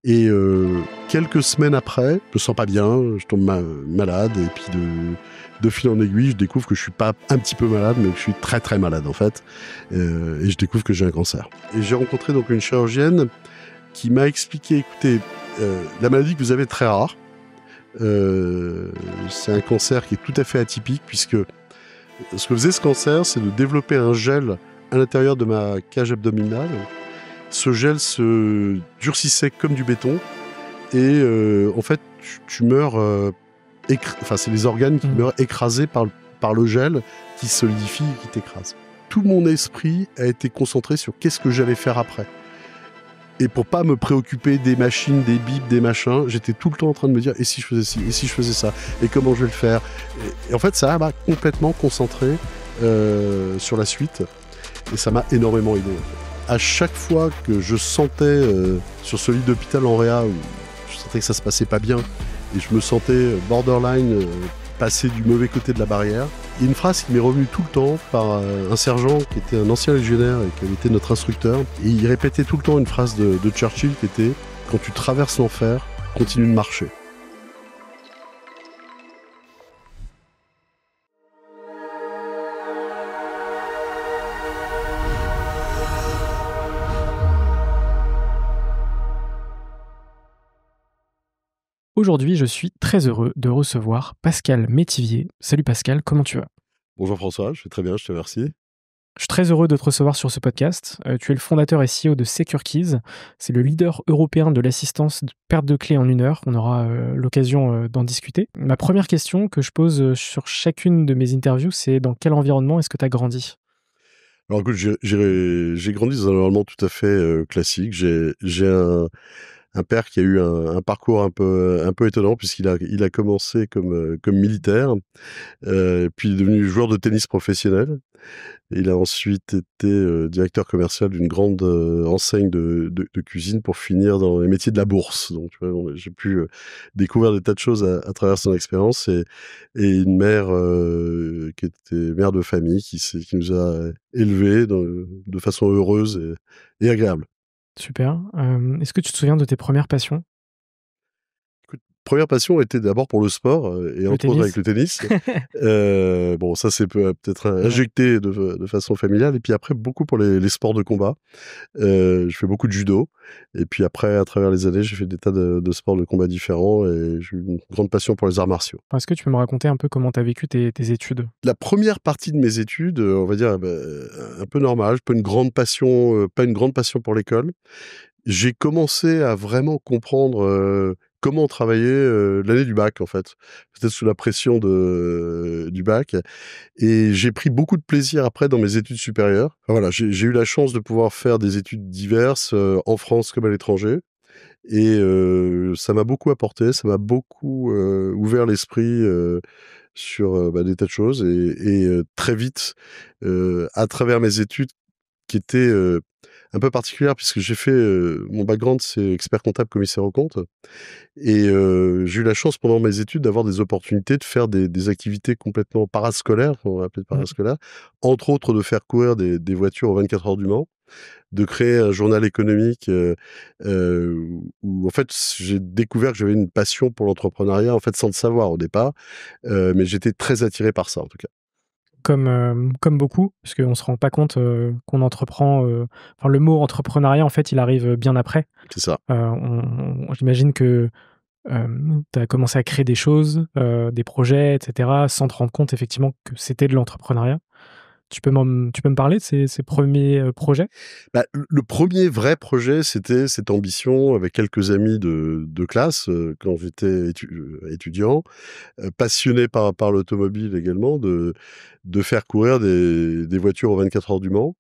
Et quelques semaines après, je me sens pas bien, je tombe malade, et puis de fil en aiguille, je découvre que je suis pas un petit peu malade, mais que je suis très très malade en fait. Et je découvre que j'ai un cancer. Et j'ai rencontré donc une chirurgienne qui m'a expliqué, écoutez, la maladie que vous avez est très rare. C'est un cancer qui est tout à fait atypique, puisque ce que faisait ce cancer, c'est de développer un gel à l'intérieur de ma cage abdominale. Ce gel se durcissait comme du béton, et en fait, tu meurs. Enfin, c'est les organes qui meurent écrasés par le gel qui solidifie et qui t'écrase. Tout mon esprit a été concentré sur qu'est-ce que j'allais faire après. Et pour pas me préoccuper des machines, des bips, des machins, j'étais tout le temps en train de me dire et si je faisais ci, et si je faisais ça, et comment je vais le faire. Et en fait, ça m'a complètement concentré sur la suite, et ça m'a énormément aidé. À chaque fois que je sentais sur ce lit d'hôpital en réa où je sentais que ça se passait pas bien, et je me sentais borderline passer du mauvais côté de la barrière, il y a une phrase qui m'est revenue tout le temps par un sergent qui était un ancien légionnaire et qui avait été notre instructeur. Et il répétait tout le temps une phrase de Churchill qui était « Quand tu traverses l'enfer, continue de marcher ». Aujourd'hui, je suis très heureux de recevoir Pascal Métivier. Salut Pascal, comment tu vas? Bonjour François, je vais très bien, je te remercie. Je suis très heureux de te recevoir sur ce podcast. Tu es le fondateur et CEO de SecureKeys. C'est le leader européen de l'assistance de perte de clés en 1 heure. On aura l'occasion d'en discuter. Ma première question que je pose sur chacune de mes interviews, c'est dans quel environnement est-ce que tu as grandi? Alors écoute, j'ai grandi dans un environnement tout à fait classique. J'ai un père qui a eu un parcours un peu étonnant, puisqu'il a commencé comme militaire, puis il est devenu joueur de tennis professionnel. Et il a ensuite été directeur commercial d'une grande enseigne de cuisine, pour finir dans les métiers de la bourse. Donc, tu vois, j'ai pu découvrir des tas de choses à travers son expérience, et une mère qui était mère de famille, qui nous a élevés de façon heureuse et agréable. Super. Est-ce que tu te souviens de tes premières passions? Écoute, première passion était d'abord pour le sport, et Le entre autres avec tennis? le tennis. Bon, ça c'est peut-être Ouais. injecté de façon familiale, et puis après beaucoup pour les sports de combat. Je fais beaucoup de judo, et puis après, à travers les années, j'ai fait des tas de sports de combat différents, et j'ai eu une grande passion pour les arts martiaux. Est-ce que tu peux me raconter un peu comment tu as vécu tes études? La première partie de mes études, on va dire, un peu normale, pas une grande passion, pas une grande passion pour l'école. J'ai commencé à vraiment comprendre comment travailler l'année du bac, en fait. Peut-être sous la pression du bac. Et j'ai pris beaucoup de plaisir après dans mes études supérieures. Enfin, voilà, j'ai eu la chance de pouvoir faire des études diverses en France comme à l'étranger. Et ça m'a beaucoup apporté, ça m'a beaucoup ouvert l'esprit sur des tas de choses. Et très vite, à travers mes études qui étaient un peu particulières, puisque j'ai fait mon background, c'est expert comptable commissaire aux comptes. Et j'ai eu la chance pendant mes études d'avoir des opportunités de faire des activités complètement parascolaires, on va appeler parascolaires, entre autres de faire courir des voitures aux 24 heures du Mans, de créer un journal économique où en fait j'ai découvert que j'avais une passion pour l'entrepreneuriat, en fait sans le savoir au départ, mais j'étais très attiré par ça en tout cas. Comme beaucoup, parce qu'on se rend pas compte, qu'on entreprend, enfin le mot entrepreneuriat en fait il arrive bien après. C'est ça. J'imagine que, tu as commencé à créer des choses, des projets et cetera, sans te rendre compte effectivement que c'était de l'entrepreneuriat. Tu peux me parler de ces 1ers projets? Le 1er vrai projet, c'était cette ambition avec quelques amis de classe, quand j'étais étudiant, passionné par l'automobile également, de faire courir des voitures aux 24 heures du Mans.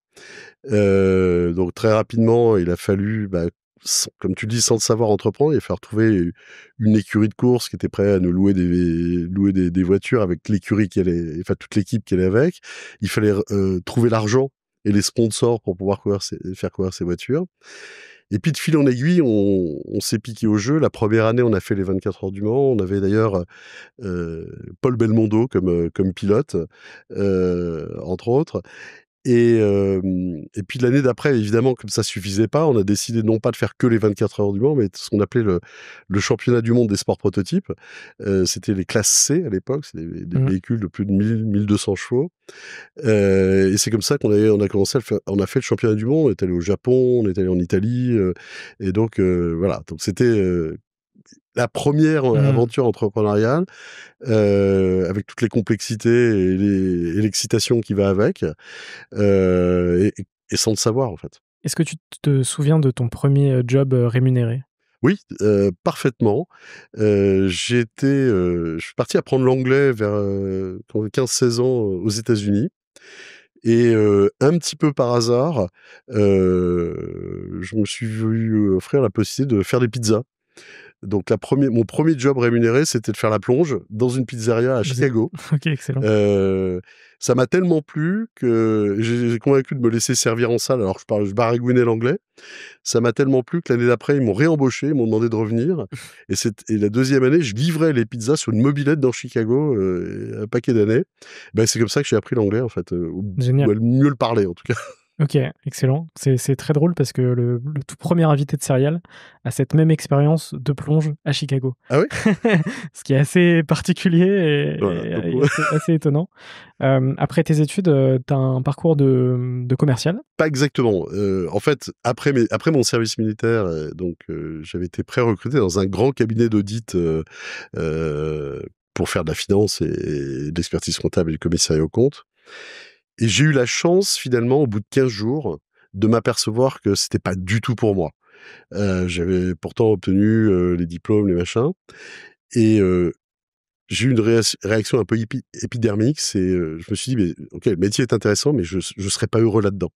Donc très rapidement, il a fallu, comme tu le dis, sans le savoir entreprendre, il a fallu trouver une écurie de course qui était prête à nous louer des voitures avec l'écurie qui allait, enfin toute l'équipe qui allait avec. Il fallait trouver l'argent et les sponsors pour pouvoir faire courir ces voitures. Et puis de fil en aiguille, on s'est piqué au jeu. La première année, on a fait les 24 heures du Mans. On avait d'ailleurs Paul Belmondo comme pilote, entre autres. Et puis l'année d'après, évidemment, comme ça suffisait pas, on a décidé non pas de faire que les 24 heures du Mans, mais ce qu'on appelait le championnat du monde des sports prototypes. C'était les classes C à l'époque, c'est des Mmh. véhicules de plus de 1200 chevaux. Et c'est comme ça on a commencé à le faire. On a fait le championnat du monde, on est allé au Japon, on est allé en Italie, et donc voilà. Donc c'était la première Mmh. aventure entrepreneuriale, avec toutes les complexités et l'excitation qui va avec, et sans le savoir en fait. Est-ce que tu te souviens de ton premier job, rémunéré? Oui, parfaitement. Je suis parti apprendre l'anglais vers, quand 15-16 ans, aux États-Unis. Et un petit peu par hasard, je me suis vu offrir la possibilité de faire des pizzas. Donc mon premier job rémunéré, c'était de faire la plonge dans une pizzeria à Aux é Chicago. OK, excellent. Heu, Ça m'a tellement plu que j'ai convaincu de me laisser servir en salle, alors je baragouinais l'anglais. Ça m'a tellement plu que l'année d'après, ils m'ont réembauché, ils m'ont demandé de revenir, et la deuxième année, je livrais les pizzas sur une mobylette dans Chicago, un paquet d'années. Ben c'est comme ça que j'ai appris l'anglais en fait, ou Génial. à mieux le parler en tout cas. OK, excellent. C'est très drôle parce que le tout premier invité de Serial a cette même expérience de plonge à Chicago. Ah oui? Ce qui est assez particulier Voilà, donc et assez étonnant. Après tes études, tu as un parcours de commercial? pas exactement. En fait, après mon service militaire, donc j'avais été pré-recruté dans un grand cabinet d'audit, heu, pour faire de la finance et de l'expertise comptable et du commissariat aux comptes. Et j'ai eu la chance finalement, au bout de 15 jours, de m'apercevoir que c'était pas du tout pour moi. J'avais pourtant obtenu, les diplômes, les machins, et j'ai eu une réaction un peu épidermique. Je me suis dit: «Mais OK, le métier est intéressant, mais je serais pas heureux là-dedans».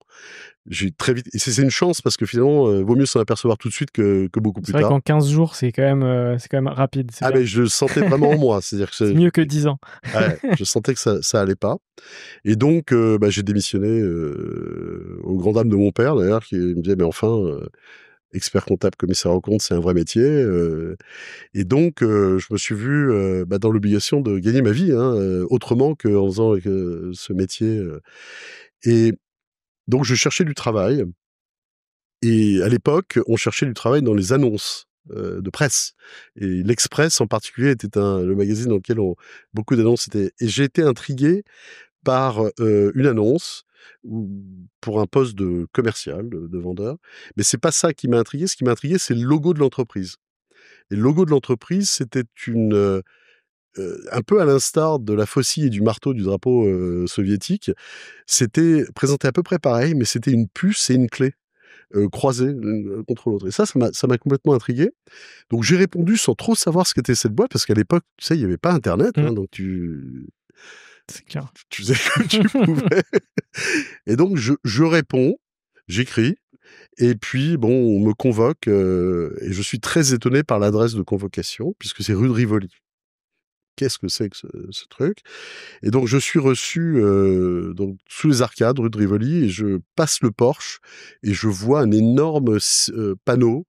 J'ai très vite, et c'est une chance parce que finalement, vaut mieux s'en apercevoir tout de suite que beaucoup C'est plus vrai tard. qu'en 15 jours, c'est quand même rapide, c'est Ah bien. mais je le sentais vraiment en moi, c'est-à-dire que C'est mieux que 10 ans. ouais, je sentais que ça allait pas. Et donc bah, j'ai démissionné, aux grand dames de mon père d'ailleurs, qui me disait: «Mais enfin, expert comptable, commissaire aux comptes, c'est un vrai métier», et donc je me suis vu, bah, dans l'obligation de gagner ma vie, hein, autrement qu'en faisant, ce métier, et donc je cherchais du travail. Et à l'époque, on cherchait du travail dans les annonces, de presse, et l'Express en particulier était le magazine dans lequel beaucoup d'annonces étaient, et j'ai été intrigué par, une annonce où pour un poste de commercial, de vendeur. Mais c'est pas ça qui m'a intrigué. Ce qui m'a intrigué, c'est le logo de l'entreprise, et le logo de l'entreprise, c'était un peu à l'instar de la faucille et du marteau du drapeau, soviétique. C'était présenté à peu près pareil, mais c'était une puce et une clé, croisées l'une contre l'autre, et ça m'a complètement intrigué. Donc j'ai répondu sans trop savoir ce qu'était cette boîte, parce qu'à l'époque, tu sais, il y avait pas internet, Mmh, hein, donc c'est clair. tu faisais comme tu pouvais. Et donc je réponds, j'écris, et puis bon, on me convoque, et je suis très étonné par l'adresse de convocation puisque c'est rue de Rivoli. Qu'est-ce que c'est que ce truc? Et donc je suis reçu, donc sous les arcades, rue de Rivoli, et je passe le porche et je vois un énorme panneau,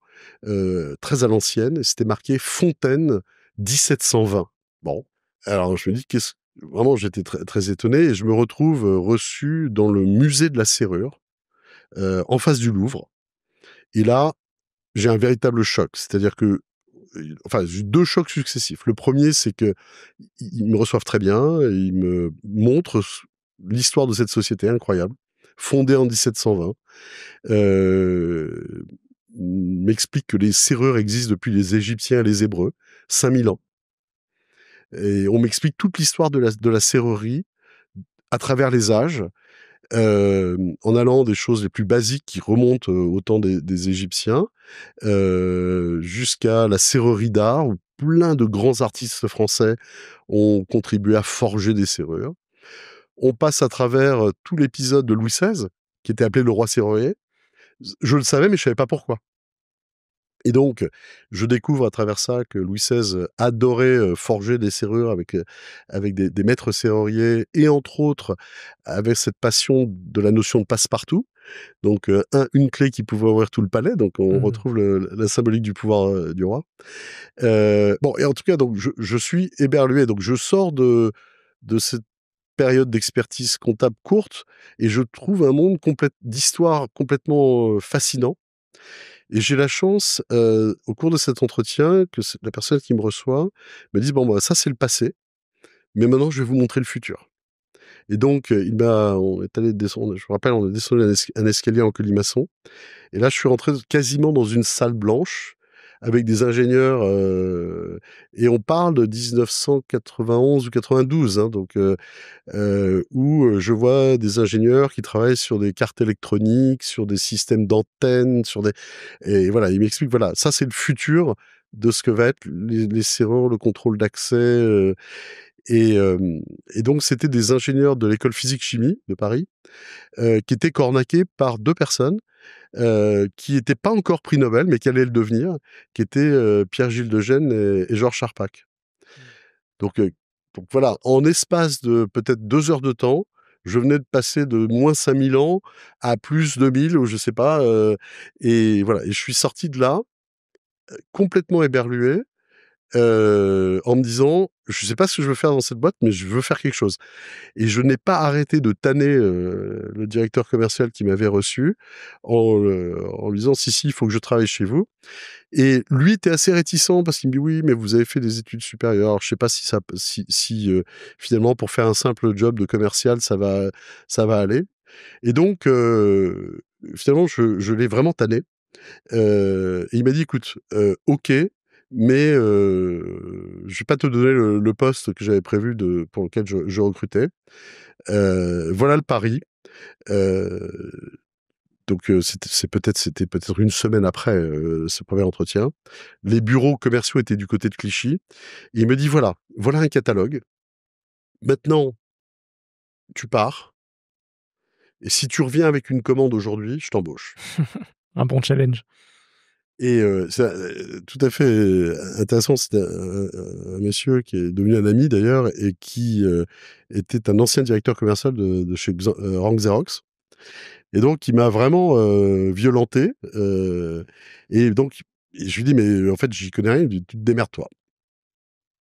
très à l'ancienne, et c'était marqué Fontaine 1720. Bon, alors je me dis: «Qu'est-ce», vraiment j'étais très très étonné, et je me retrouve, reçu dans le musée de la serrure, en face du Louvre, et là, j'ai un véritable choc. C'est-à-dire que, enfin, j'ai eu 2 chocs successifs. Le premier, c'est qu'ils me reçoivent très bien, et ils me montrent l'histoire de cette société incroyable, fondée en 1720. Heu, M'expliquent que les serrures existent depuis les Égyptiens et les Hébreux, 5000 ans, et on m'explique toute l'histoire de la serrurerie à travers les âges. En allant des choses les plus basiques qui remontent, au temps des Égyptiens, jusqu'à la serrurerie d'art, où plein de grands artistes français ont contribué à forger des serrures. On passe à travers, tout l'épisode de Louis XVI, qui était appelé le roi serrurier. Je le savais, mais je savais pas pourquoi. Et donc, je découvre à travers ça que Louis XVI adorait, forger des serrures avec des maîtres serruriers, et entre autres, avec cette passion de la notion de passe-partout. Donc, une clé qui pouvait ouvrir tout le palais, donc on Mmh. retrouve la symbolique du pouvoir, du roi. Bon, et en tout cas, donc je suis éberlué, donc je sors de cette période d'expertise comptable courte et je trouve un monde d'histoire complètement fascinant. Et j'ai la chance, au cours de cet entretien, que la personne qui me reçoit me dise: «Bon, bah, ça, c'est le passé, mais maintenant, je vais vous montrer le futur». Et donc, on est allé descendre, je me rappelle, on a descendu un escalier en colimaçon. Et là, je suis rentré quasiment dans une salle blanche avec des ingénieurs, et on parle de 1991 ou 92, hein, donc où je vois des ingénieurs qui travaillent sur des cartes électroniques, sur des systèmes d'antennes, et voilà, ils m'expliquent, voilà, ça c'est le futur de ce que va être les serrures, le contrôle d'accès, et hem et donc c'était des ingénieurs de l'école physique-chimie de Paris, qui étaient cornaqués par 2 personnes, qui n'étaient pas encore prix Nobel, mais qui allaient le devenir, qui étaient, Pierre-Gilles de Gennes et Georges Charpak. Mmh. Donc, voilà, en espace de peut-être 2 heures de temps, je venais de passer de -5000 ans à +2000 ou je sais pas, et voilà, et je suis sorti de là, complètement éberlué, en me disant: «Je sais pas ce que je veux faire dans cette boîte, mais je veux faire quelque chose». Et je n'ai pas arrêté de tanner, le directeur commercial qui m'avait reçu en lui disant: «Si, si, il faut que je travaille chez vous». Et lui était assez réticent parce qu'il me dit: «Oui, mais vous avez fait des études supérieures». Alors je sais pas si ça finalement pour faire un simple job de commercial, ça va aller. Et donc finalement je l'ai vraiment tanné, et il m'a dit: «Écoute, OK, mais je vais pas te donner le poste que j'avais prévu pour lequel je recrutais. Voilà le pari». Heu, donc c'était peut-être une semaine après, ce premier entretien. Les bureaux commerciaux étaient du côté de Clichy. Et il me dit: «Voilà un catalogue. Maintenant, tu pars et si tu reviens avec une commande aujourd'hui, je t'embauche». Un bon challenge. Et c'est, tout à fait, intéressant. C'était un monsieur qui est devenu un ami d'ailleurs et qui, était un ancien directeur commercial de chez Rank Xerox. Et donc il m'a vraiment, violenté, et donc et je lui dis: «Mais en fait, j'y connais rien». Il me dit: «Tu te démerdes toi».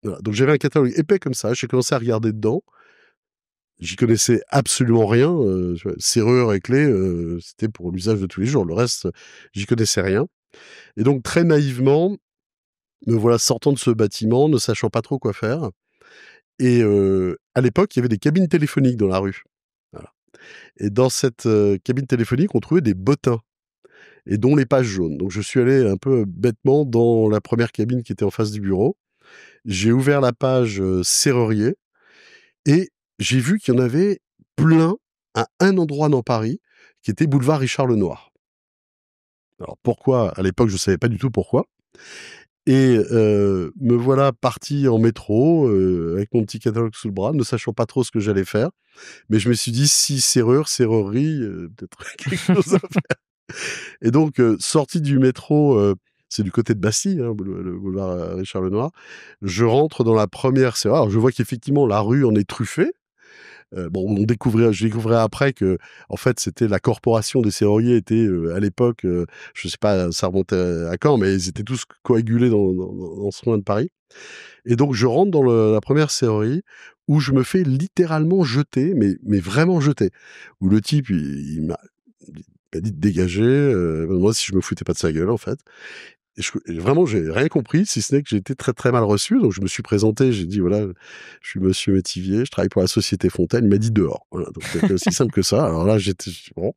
Voilà, donc j'avais un catalogue épais comme ça, j'ai commencé à regarder dedans. J'y connaissais absolument rien, tu vois? Serrure et clés, c'était pour l'usage de tous les jours. Le reste, j'y connaissais rien. Et donc très naïvement, me voilà sortant de ce bâtiment, ne sachant pas trop quoi faire. Et à l'époque, il y avait des cabines téléphoniques dans la rue. Voilà. Et dans cette, cabine téléphonique, on trouvait des bottins et dont les pages jaunes. Donc je suis allé un peu bêtement dans la première cabine qui était en face du bureau. J'ai ouvert la page, serrurier, et j'ai vu qu'il y en avait plein à un endroit dans Paris, qui était boulevard Richard Lenoir. Alors pourquoi? À l'époque, je savais pas du tout pourquoi. Et me voilà parti en métro, avec mon petit catalogue sous le bras, ne sachant pas trop ce que j'allais faire. Mais je me suis dit: «Si serrurerie, peut-être quelque chose à faire». Et donc sorti du métro, c'est du côté de Bastille, hein, le boulevard, Richard Lenoir. Je rentre dans la première serrure. Alors je vois qu'effectivement la rue en est truffée. Bon, je découvrais après que, en fait, c'était la corporation des serruriers était, à l'époque, je sais pas, ça remontait à quand, mais ils étaient tous coagulés dans ce coin de Paris. Et donc je rentre dans la première serrurerie où je me fais littéralement jeter, mais vraiment jeter. Où le type, il m'a dit de dégager, il m'a demandé si je me foutais pas de sa gueule, en fait. Et vraiment, j'ai rien compris, si ce n'est que j'ai été très, très mal reçu. Donc je me suis présenté, j'ai dit: «Voilà, je suis monsieur Métivier, je travaille pour la société Fontaine». Il m'a dit: «Dehors». Voilà, donc c'était aussi simple que ça. Alors là, bon,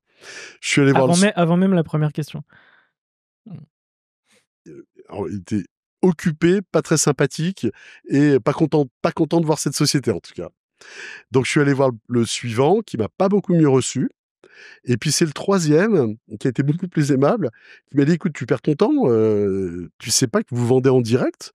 je suis allé voir Avant même la première question. Mmh. alors il était occupé, pas très sympathique et pas content de voir cette société, en tout cas. Donc je suis allé voir le suivant qui m'a pas beaucoup mieux reçu. Et puis c'est le troisième qui a été beaucoup plus aimable, qui m'a dit: «Écoute, tu perds ton temps, tu sais pas que vous vendez en direct?»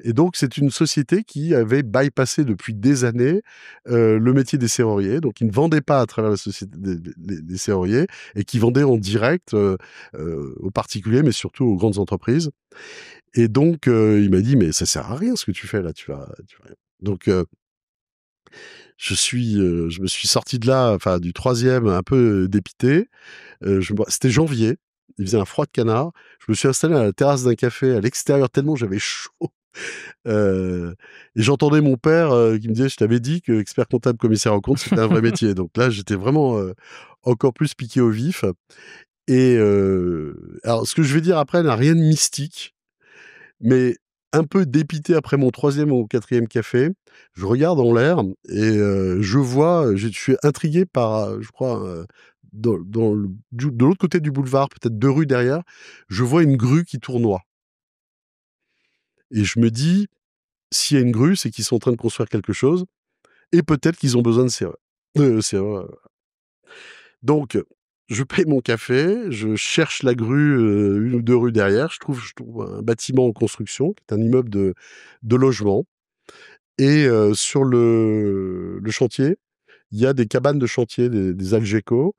Et donc c'est une société qui avait bypassé depuis des années, le métier des serruriers. Donc ils ne vendaient pas à travers la société des serruriers et qui vendaient en direct, aux particuliers, mais surtout aux grandes entreprises. Et donc il m'a dit: «Mais ça sert à rien ce que tu fais là, tu vas». Donc je me suis sorti de là, enfin du troisième un peu dépité. C'était janvier, il faisait un froid de canard. Je me suis installé à la terrasse d'un café à l'extérieur tellement j'avais chaud. Et j'entendais mon père qui me disait: «Je t'avais dit que expert comptable, commissaire aux comptes, c'était un vrai métier». Donc là, j'étais vraiment encore plus piqué au vif. Et alors, ce que je vais dire après n'a rien de mystique, mais un peu dépité après mon troisième ou quatrième café, je regarde en l'air et je vois, je suis intrigué par, je crois, de l'autre côté du boulevard, peut-être 2 rues derrière, je vois une grue qui tournoie et je me dis: «S'il y a une grue, c'est qu'ils sont en train de construire quelque chose et peut-être qu'ils ont besoin de serrure». Serrure, donc je paye mon café, je cherche la grue, 1 ou 2 rues derrière, je trouve un bâtiment en construction, qui est un immeuble de logement et sur le chantier, il y a des cabanes de chantier, des Algeco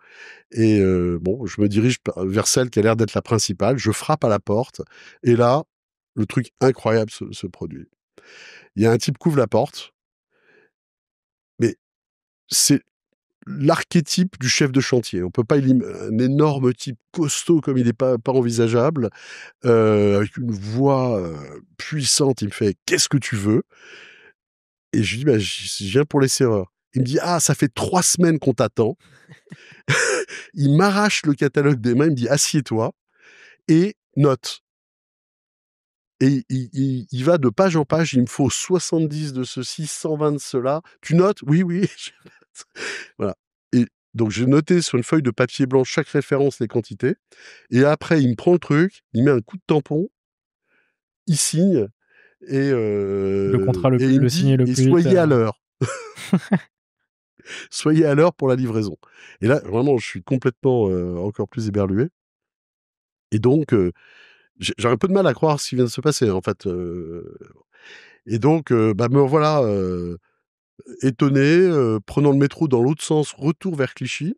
et bon, je me dirige vers celle qui a l'air d'être la principale. Je frappe à la porte et là, le truc incroyable se produit. Il y a un type qui ouvre la porte, mais c'est l'archétype du chef de chantier. On peut pas un énorme type costaud comme il est pas envisageable, avec une voix, puissante. Il me fait: «Qu'est-ce que tu veux?» Et je lui dis: «Bah, je viens pour les serrures». Il me dit: «Ah, ça fait 3 semaines qu'on t'attend». Il m'arrache le catalogue des mains, il me dit: «Assieds-toi et note». Et il va de page en page, il me faut 70 de ceci, 120 de cela. «Tu notes?» «Oui, oui». Voilà, et donc j'ai noté sur une feuille de papier blanc chaque référence, les quantités et après il me prend le truc, il met un coup de tampon, il signe Le contrat et il me le signer dit: le «Et plus vite, soyez à l'heure, soyez à l'heure pour la livraison». Et là, vraiment, je suis complètement, encore plus éberlué et donc j'ai un peu de mal à croire ce qui vient de se passer, en fait, et donc bah, me voilà, étonné, prenant le métro dans l'autre sens, retour vers Clichy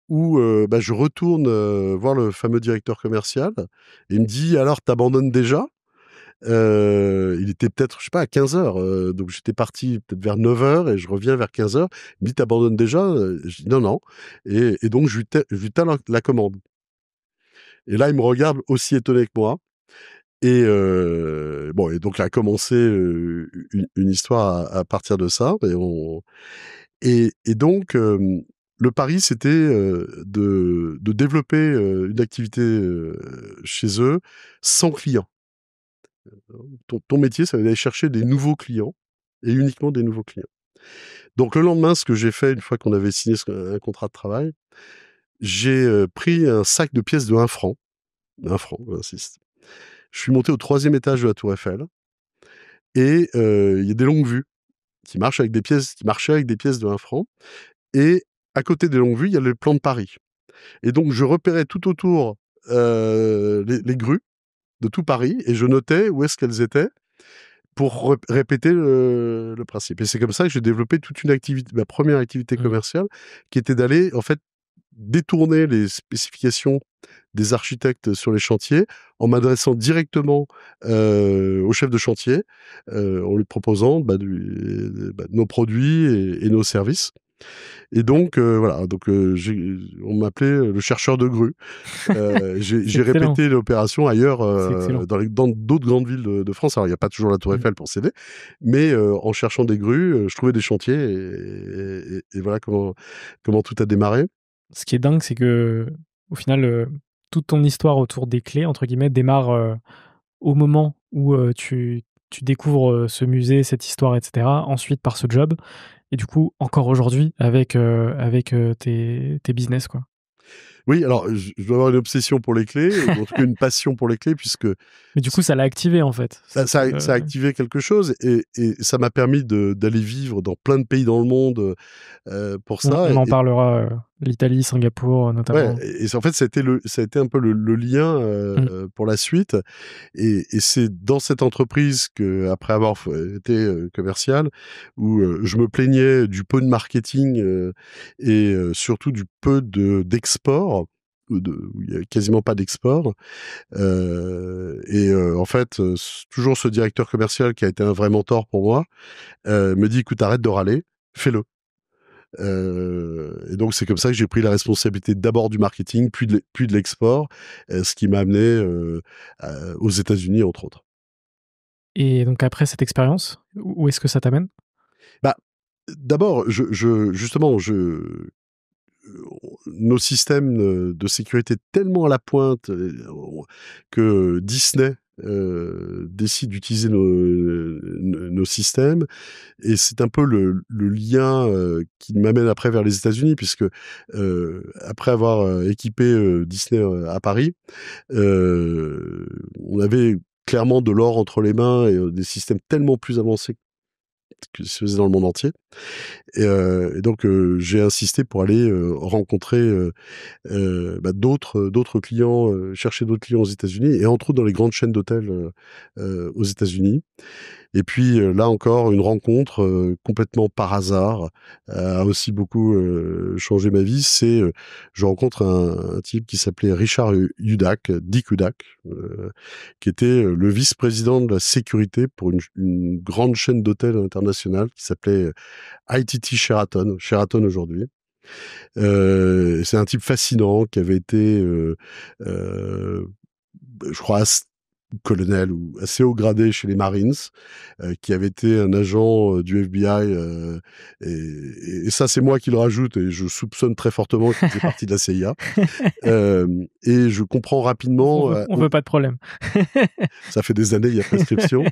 où, bah, je retourne, voir le fameux directeur commercial et il me dit: «Alors, tu abandonnes déjà?» Il était peut-être, je sais pas, à 15:00, donc j'étais parti peut-être vers 9:00 et je reviens vers 15:00. Il me dit: «Tu abandonnes déjà?» Je dis: «Non, non», et donc je lui tends la commande et là, il me regarde aussi étonné que moi et bon, et donc a commencé, une histoire à partir de ça et donc le pari, c'était, de développer, une activité, chez eux sans clients. Ton métier, ça va aller chercher des nouveaux clients et uniquement des nouveaux clients. Donc le lendemain, ce que j'ai fait une fois qu'on avait signé un contrat de travail, j'ai, pris un sac de pièces de 1 franc, 1 franc, j'insiste. Je suis monté au 3e étage de la tour Eiffel et il y a des longues vues qui marchaient avec des pièces de 1 franc et à côté des longues vues, il y a le plan de Paris et donc je repérais tout autour, les grues de tout Paris et je notais où est-ce qu'elles étaient pour répéter le principe et c'est comme ça que j'ai développé toute une activité, ma première activité Mmh. commerciale qui était d'aller, en fait, détourner les spécifications des architectes sur les chantiers en m'adressant directement, au chef de chantier, en lui proposant, nos produits et nos services et donc voilà, donc on m'appelait, le chercheur de grues. C'est J'ai excellent, répété l'opération ailleurs, c'est excellent. dans d'autres grandes villes de France. Alors il y a pas toujours la tour Mmh. Eiffel pour s'aider, mais en cherchant des grues, je trouvais des chantiers et voilà comment tout a démarré. Ce qui est dingue, c'est qu'au final, toute ton histoire autour des «clés» entre guillemets démarre, au moment où, tu découvres, ce musée, cette histoire et cetera, ensuite par ce job et du coup encore aujourd'hui avec, tes business, quoi. Oui, alors je dois avoir une obsession pour les clés ou en tout cas une passion pour les clés puisque Mais du coup, ça l'a activé, en fait, bah, cette, ça a activé quelque chose et ça m'a permis d'aller vivre dans plein de pays dans le monde, pour ça on en parlera, l'Italie, Singapour, ouais, notamment. en fait, ça a été un peu le lien, Mmh. pour la suite et c'est dans cette entreprise qu'après avoir été, commercial, où, je me plaignais du peu de marketing, et surtout du peu d'export, où il y a quasiment pas d'export, et en fait, toujours ce directeur commercial qui a été un vrai mentor pour moi, me dit: «Écoute, arrête de râler, fais-le». Et donc c'est comme ça que j'ai pris la responsabilité d'abord du marketing, puis de l'export, ce qui m'a amené, aux États-Unis, entre autres. Et donc après cette expérience, où est-ce que ça t'amène? Bah, d'abord, justement, nos systèmes de sécurité tellement à la pointe que Disney décide d'utiliser nos systèmes. Et c'est un peu le lien qui m'amène après vers les États-Unis, puisque après avoir équipé Disney à Paris, on avait clairement de l'or entre les mains et des systèmes tellement plus avancés que se faisait dans le monde entier. Et donc j'ai insisté pour aller rencontrer d'autres clients, chercher d'autres clients aux États-Unis et entre autres dans les grandes chaînes d'hôtels aux États-Unis. Et puis là encore, une rencontre complètement par hasard a aussi beaucoup changé ma vie. Je rencontre un type qui s'appelait Richard Hudak, Dick Hudak, qui était le vice-président de la sécurité pour une grande chaîne d'hôtels internationale qui s'appelait ITT Sheraton, Sheraton aujourd'hui. C'est un type fascinant qui avait été, je crois, colonel ou assez haut gradé chez les Marines, qui avait été un agent du FBI, et ça c'est moi qui le rajoute et je soupçonne très fortement qu'il faisait partie de la CIA. Et je comprends rapidement, On veut pas de problème. ça fait des années, il y a prescription,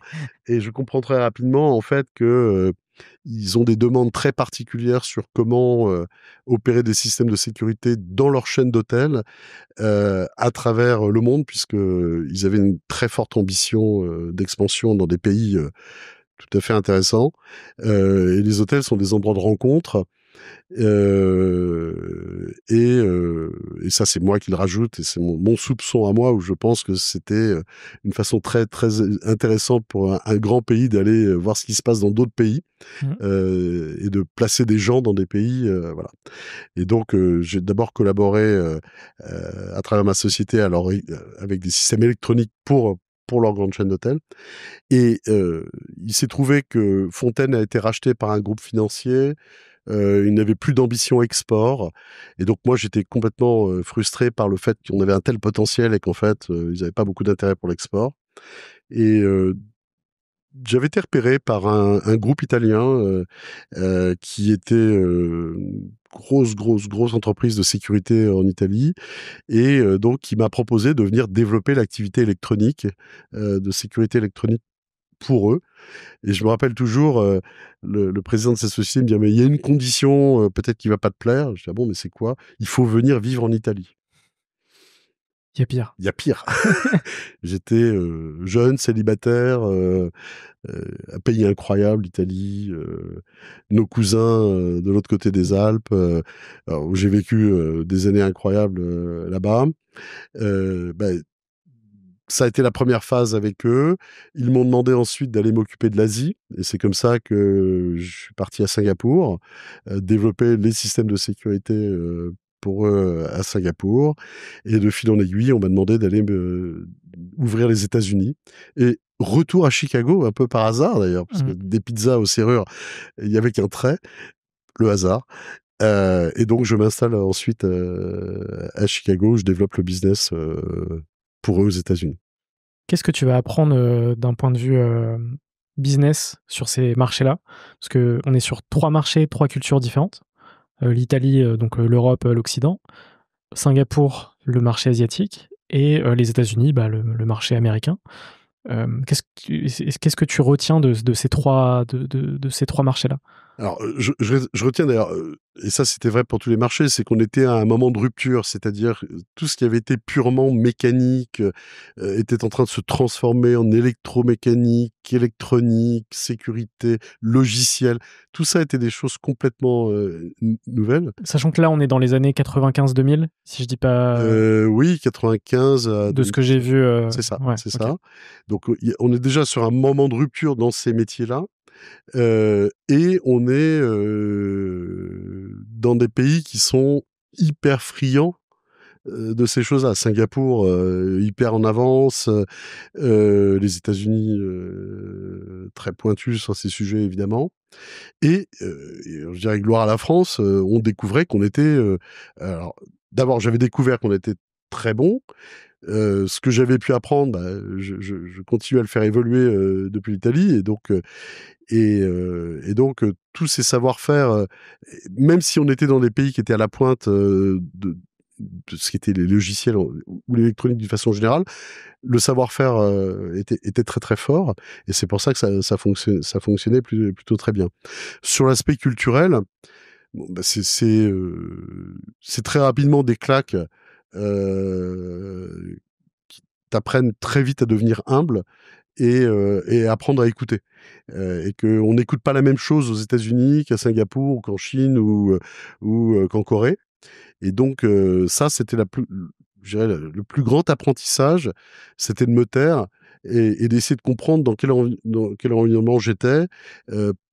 et je comprends très rapidement en fait que ils ont des demandes très particulières sur comment opérer des systèmes de sécurité dans leur chaîne d'hôtels à travers le monde, puisque ils avaient une très forte ambition d'expansion dans des pays tout à fait intéressants. Et les hôtels sont des endroits de rencontre. Et ça, c'est moi qui le rajoute, et c'est mon soupçon à moi, où je pense que c'était une façon très, très intéressante pour un grand pays d'aller voir ce qui se passe dans d'autres pays, Mmh. et de placer des gens dans des pays, voilà. Et donc, j'ai d'abord collaboré à travers ma société, alors avec des systèmes électroniques pour leur grande chaîne d'hôtels. Et il s'est trouvé que Fontaine a été racheté par un groupe financier. Il n'avait plus d'ambition export. Et donc moi, j'étais complètement frustré par le fait qu'on avait un tel potentiel et qu'en fait, ils n'avaient pas beaucoup d'intérêt pour l'export. Et j'avais été repéré par un groupe italien qui était grosse entreprise de sécurité en Italie, et donc qui m'a proposé de venir développer l'activité électronique, de sécurité électronique pour eux. Et je me rappelle toujours, le président de cette société me dit: «Ah, mais il y a une condition, peut-être qui va pas te plaire». Je dis: «Ah bon, mais c'est quoi?» «Il faut venir vivre en Italie». Il y a pire. Il y a pire. J'étais jeune, célibataire, un pays incroyable, l'Italie, nos cousins de l'autre côté des Alpes, alors où j'ai vécu des années incroyables là-bas. Bah, ça a été la première phase avec eux. Ils m'ont demandé ensuite d'aller m'occuper de l'Asie, et c'est comme ça que je suis parti à Singapour, développer les systèmes de sécurité pour eux à Singapour. Et de fil en aiguille, on m'a demandé d'aller ouvrir les États-Unis. Et retour à Chicago, un peu par hasard d'ailleurs, parce que Mmh. des pizzas aux serrures, il y avait qu'un trait, le hasard. Et donc je m'installe ensuite à Chicago, je développe le business pour eux aux États-Unis. Qu'est-ce que tu vas apprendre, d'un point de vue, business sur ces marchés-là? Parce qu'on est sur 3 marchés, 3 cultures différentes. L'Italie, donc l'Europe, l'Occident. Singapour, le marché asiatique et les États-Unis, bah, le marché américain. Qu'est-ce que tu retiens de ces 3 de ces 3 marchés-là? Alors, je retiens d'ailleurs, et ça c'était vrai pour tous les marchés, c'est qu'on était à un moment de rupture, c'est-à-dire, tout ce qui avait été purement mécanique, était en train de se transformer en électromécanique, électronique, sécurité, logiciel. Tout ça était des choses complètement, nouvelles. Sachant que là, on est dans les années 95-2000, si je dis pas Oui, 95 à de ce 2000, que j'ai vu, ouais, c'est OK. ça. Donc, on est déjà sur un moment de rupture dans ces métiers-là. Et on est dans des pays qui sont hyper friands de ces choses-là. Singapour, hyper en avance, les États-Unis, très pointus sur ces sujets évidemment. Et je dirais gloire à la France, on découvrait qu'on était, alors d'abord j'avais découvert qu'on était très bon, Ce que j'avais pu apprendre, je continue à le faire évoluer depuis l'Italie, et donc tous ces savoir-faire, même si on était dans des pays qui étaient à la pointe de ce qui était les logiciels ou l'électronique d'une façon générale, le savoir-faire était très très fort, et c'est pour ça que ça fonctionnait plutôt très bien. Sur l'aspect culturel, bon, bah c'est très rapidement des claques qui t'apprennent très vite à devenir humble et apprendre à écouter. Et qu'on n'écoute pas la même chose aux États-Unis qu'à Singapour ou qu'en Chine ou qu'en Corée. Et donc ça, c'était je dirais, le plus grand apprentissage, c'était de me taire et d'essayer de comprendre dans quel environnement j'étais,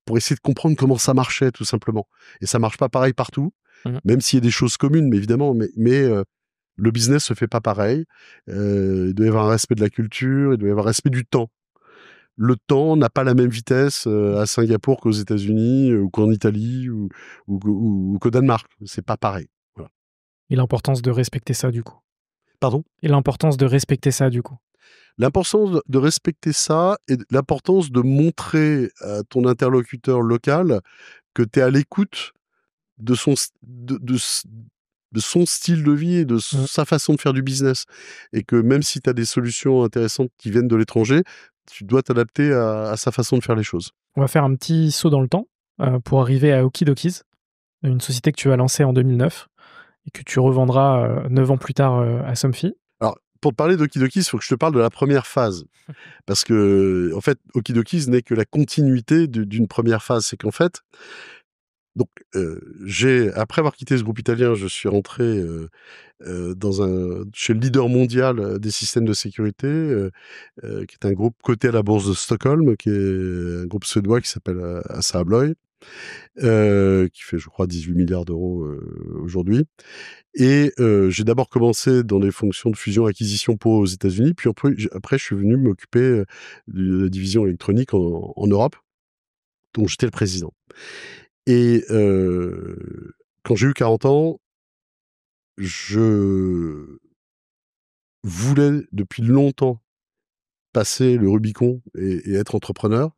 pour essayer de comprendre comment ça marchait, tout simplement. Et ça marche pas pareil partout, Mmh. même s'il y a des choses communes, mais évidemment, le business se fait pas pareil. Il doit y avoir un respect de la culture, il doit y avoir un respect du temps. Le temps n'a pas la même vitesse à Singapour qu'aux États-Unis ou qu'en Italie ou qu'au Danemark. C'est pas pareil. Voilà. Et l'importance de respecter ça, du coup. Pardon? Et l'importance de respecter ça, du coup. L'importance de respecter ça et l'importance de montrer à ton interlocuteur local que tu es à l'écoute de de son style de vie et de Mmh. sa façon de faire du business. Et que même si tu as des solutions intéressantes qui viennent de l'étranger, tu dois t'adapter à sa façon de faire les choses. On va faire un petit saut dans le temps, pour arriver à Okidokiz, une société que tu as lancée en 2009 et que tu revendras, 9 ans plus tard, à Somfy. Alors, pour te parler d'Okidokis, il faut que je te parle de la première phase. Parce que, en fait, Okidokis n'est que la continuité d'une première phase. C'est qu'en fait, donc, après avoir quitté ce groupe italien, je suis rentré chez le leader mondial des systèmes de sécurité, qui est un groupe coté à la bourse de Stockholm, qui est un groupe suédois qui s'appelle Assa Abloy, qui fait, je crois, 18 milliards d'euros aujourd'hui. Et j'ai d'abord commencé dans des fonctions de fusion-acquisition aux États-Unis, puis après je suis venu m'occuper de la division électronique en Europe, dont j'étais le président. Et quand j'ai eu 40 ans, je voulais depuis longtemps passer le Rubicon et être entrepreneur.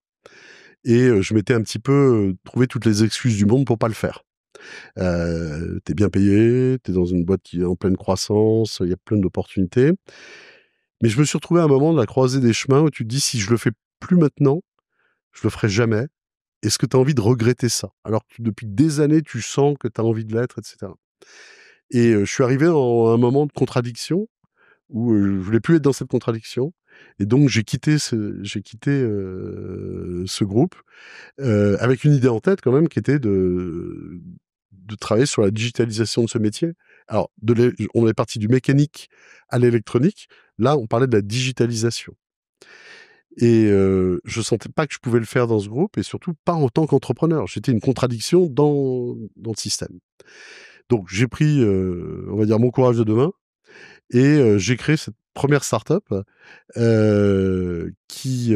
Et je m'étais un petit peu trouvé toutes les excuses du monde pour pas le faire. Tu bien payé, t'es dans une boîte qui est en pleine croissance, il y a plein d'opportunités. Mais je me suis retrouvé à un moment de la croisée des chemins où tu te dis: «Si je le fais plus maintenant, je le ferai jamais. Est-ce que tu as envie de regretter ça?» Alors que depuis des années, tu sens que tu as envie de l'être, et cetera. Et je suis arrivé dans un moment de contradiction où je voulais plus être dans cette contradiction, et donc j'ai quitté ce groupe avec une idée en tête quand même, qui était de travailler sur la digitalisation de ce métier. Alors, on est parti du mécanique à l'électronique. Là, on parlait de la digitalisation. Et je sentais pas que je pouvais le faire dans ce groupe, et surtout pas en tant qu'entrepreneur. J'étais une contradiction dans le système. Donc j'ai pris, on va dire, mon courage de demain, et j'ai créé cette première start-up qui,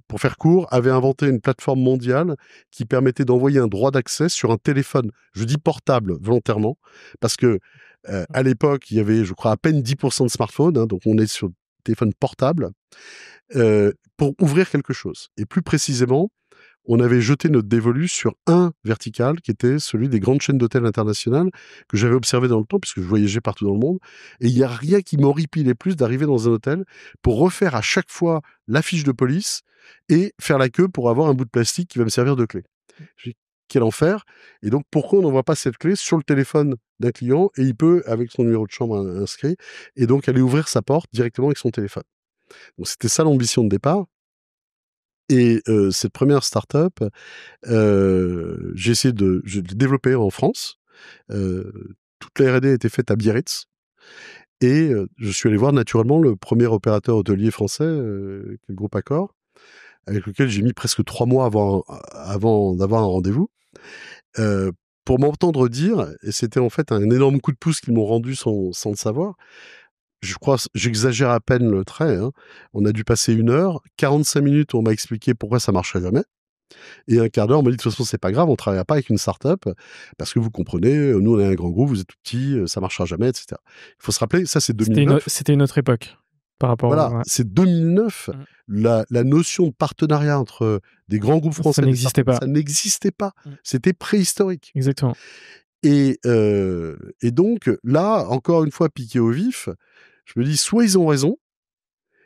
pour faire court, avait inventé une plateforme mondiale qui permettait d'envoyer un droit d'accès sur un téléphone. Je dis portable volontairement, parce que à l'époque, il y avait, je crois, à peine 10% de smartphones, hein, donc on est sur téléphone portable, pour ouvrir quelque chose. Et plus précisément, on avait jeté notre dévolu sur un vertical qui était celui des grandes chaînes d'hôtels internationales que j'avais observé dans le temps, puisque je voyageais partout dans le monde. Et il n'y a rien qui m'horripilait plus d'arriver dans un hôtel pour refaire à chaque fois la fiche de police et faire la queue pour avoir un bout de plastique qui va me servir de clé. Je dis, quel enfer! Et donc, pourquoi on n'envoie pas cette clé sur le téléphone d'un client, et il peut, avec son numéro de chambre inscrit, et donc aller ouvrir sa porte directement avec son téléphone. Donc, c'était ça l'ambition de départ. Et cette première start-up, je l'ai développée en France. Toute la R&D a été faite à Biarritz, et je suis allé voir naturellement le premier opérateur hôtelier français, qui est le groupe Accor, avec lequel j'ai mis presque 3 mois avant d'avoir un rendez-vous, heu, pour m'entendre dire, et c'était en fait un énorme coup de pouce qu'ils m'ont rendu sans le savoir. Je crois, j'exagère à peine le trait, hein. On a dû passer 1 heure, 45 minutes, on m'a expliqué pourquoi ça marcherait jamais. Et un quart d'heure, on m'a dit: «De toute façon, c'est pas grave, on travaillera pas avec une start-up parce que vous comprenez, nous, on est un grand groupe, vous êtes tout petit, ça marchera jamais» et cetera. Il faut se rappeler, ça, c'est 2009. C'était une autre époque par rapport Voilà, ouais. c'est 2009. Mmh. La notion de partenariat entre des grands groupes Ça français et des n'existait startups, pas. ça n'existait pas. Mmh. C'était préhistorique. Exactement. Et donc là, encore une fois, piqué au vif, je me dis: «Soit ils ont raison,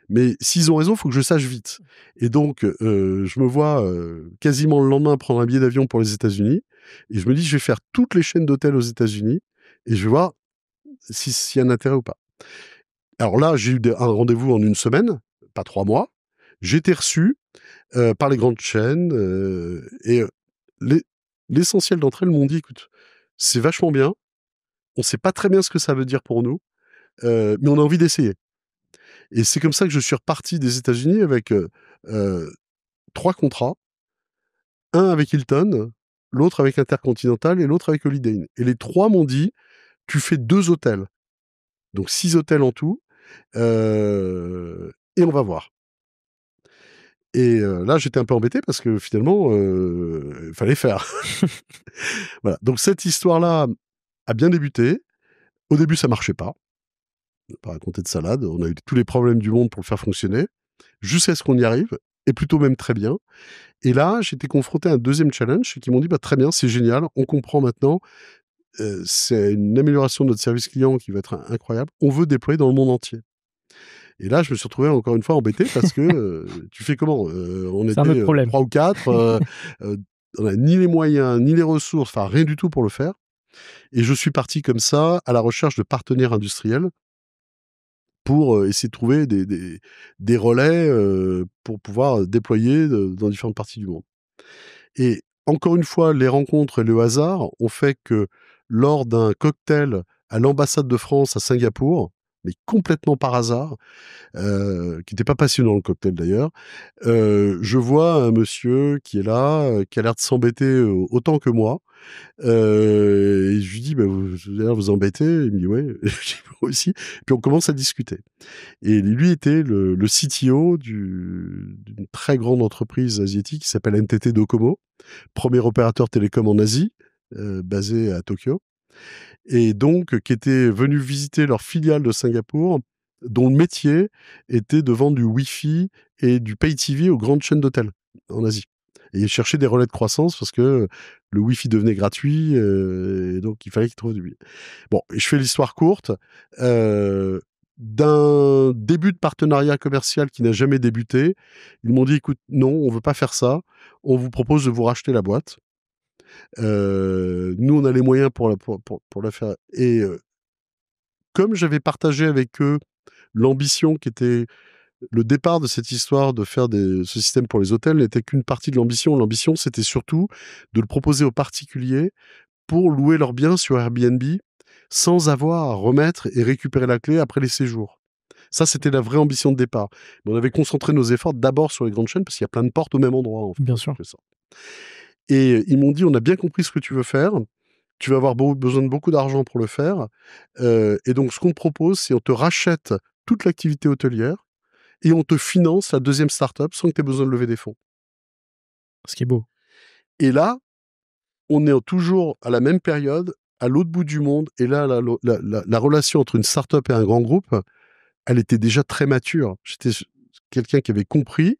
mais s'ils ont raison, il faut que je sache vite». Et donc je me vois, quasiment le lendemain prendre un billet d'avion pour les États-Unis et je me dis: «Je vais faire toutes les chaînes d'hôtels aux États-Unis et je vais voir s'il y a un intérêt ou pas». Alors là, j'ai eu un rendez-vous en 1 semaine, pas 3 mois. J'ai été reçu, par les grandes chaînes, l'e l'essentiel d'entre elles m'ont dit: «Écoute, c'est vachement bien, on sait pas très bien ce que ça veut dire pour nous, mais on a envie d'essayer». Et c'est comme ça que je suis reparti des États-Unis avec, 3 contrats, un avec Hilton, l'autre avec Intercontinental et l'autre avec Holiday Inn. Et les 3 m'ont dit: «Tu fais 2 hôtels, donc 6 hôtels en tout, et on va voir». Et là, j'étais un peu embêté parce que finalement, fallait faire. Voilà, donc cette histoire-là a bien débuté. Au début, ça marchait pas. On va pas raconter de salade. On a eu tous les problèmes du monde pour le faire fonctionner, jusqu'à ce qu'on y arrive, et plutôt même très bien. Et là, j'étais confronté à un 2e challenge qui m'ont dit: «Bah, très bien, c'est génial, on comprend maintenant, c'est une amélioration de notre service client qui va être incroyable. On veut déployer dans le monde entier». Et là, je me suis retrouvé encore une fois embêté parce que, tu fais comment? On C'est un était, autre problème. 3 ou 4, on a ni les moyens, ni les ressources, enfin rien du tout pour le faire. Et je suis parti comme ça à la recherche de partenaires industriels pour, essayer de trouver des relais, pour pouvoir déployer dans différentes parties du monde. Et encore une fois, les rencontres et le hasard ont fait que lors d'un cocktail à l'ambassade de France à Singapour, mais complètement par hasard, qui était pas passionnant le cocktail d'ailleurs, je vois un monsieur qui est là, qui a l'air de s'embêter, autant que moi, et je lui dis: «Bah, vous avez l'air de vous embêter». Il me dit: «Ouais». Je dis: «Moi aussi». Puis on commence à discuter. Et lui était le CTO d'une très grande entreprise asiatique qui s'appelle NTT Docomo, premier opérateur télécom en Asie, basé à Tokyo, et donc qui était venu visiter leur filiale de Singapour, dont le métier était de vendre du Wi-Fi et du pay TV aux grandes chaînes d'hôtels en Asie. Et il cherchait des relais de croissance parce que le Wi-Fi devenait gratuit, et donc il fallait qu'il trouve du Wi-Fi. Bon, je fais l'histoire courte. D'un début de partenariat commercial qui n'a jamais débuté, ils m'ont dit: «Écoute, non, on veut pas faire ça. On vous propose de vous racheter la boîte. Nous, on a les moyens pour la faire». Et comme j'avais partagé avec eux l'ambition qui était le départ de cette histoire de faire ce système pour les hôtels n'était qu'une partie de l'ambition. L'ambition, c'était surtout de le proposer aux particuliers pour louer leurs biens sur Airbnb sans avoir à remettre et récupérer la clé après les séjours. Ça, c'était la vraie ambition de départ. Mais on avait concentré nos efforts d'abord sur les grandes chaînes parce qu'il y a plein de portes au même endroit, en fait, Bien en sûr. quelque sorte. Et ils m'ont dit: «On a bien compris ce que tu veux faire. Tu vas avoir besoin de beaucoup d'argent pour le faire. Et donc ce qu'on te propose, c'est on te rachète toute l'activité hôtelière et on te finance la 2e start-up sans que tu aies besoin de lever des fonds». Ce qui est beau. Et là, on est toujours à la même période, à l'autre bout du monde, et là, la relation entre une start-up et un grand groupe, elle était déjà très mature. J'étais quelqu'un qui avait compris,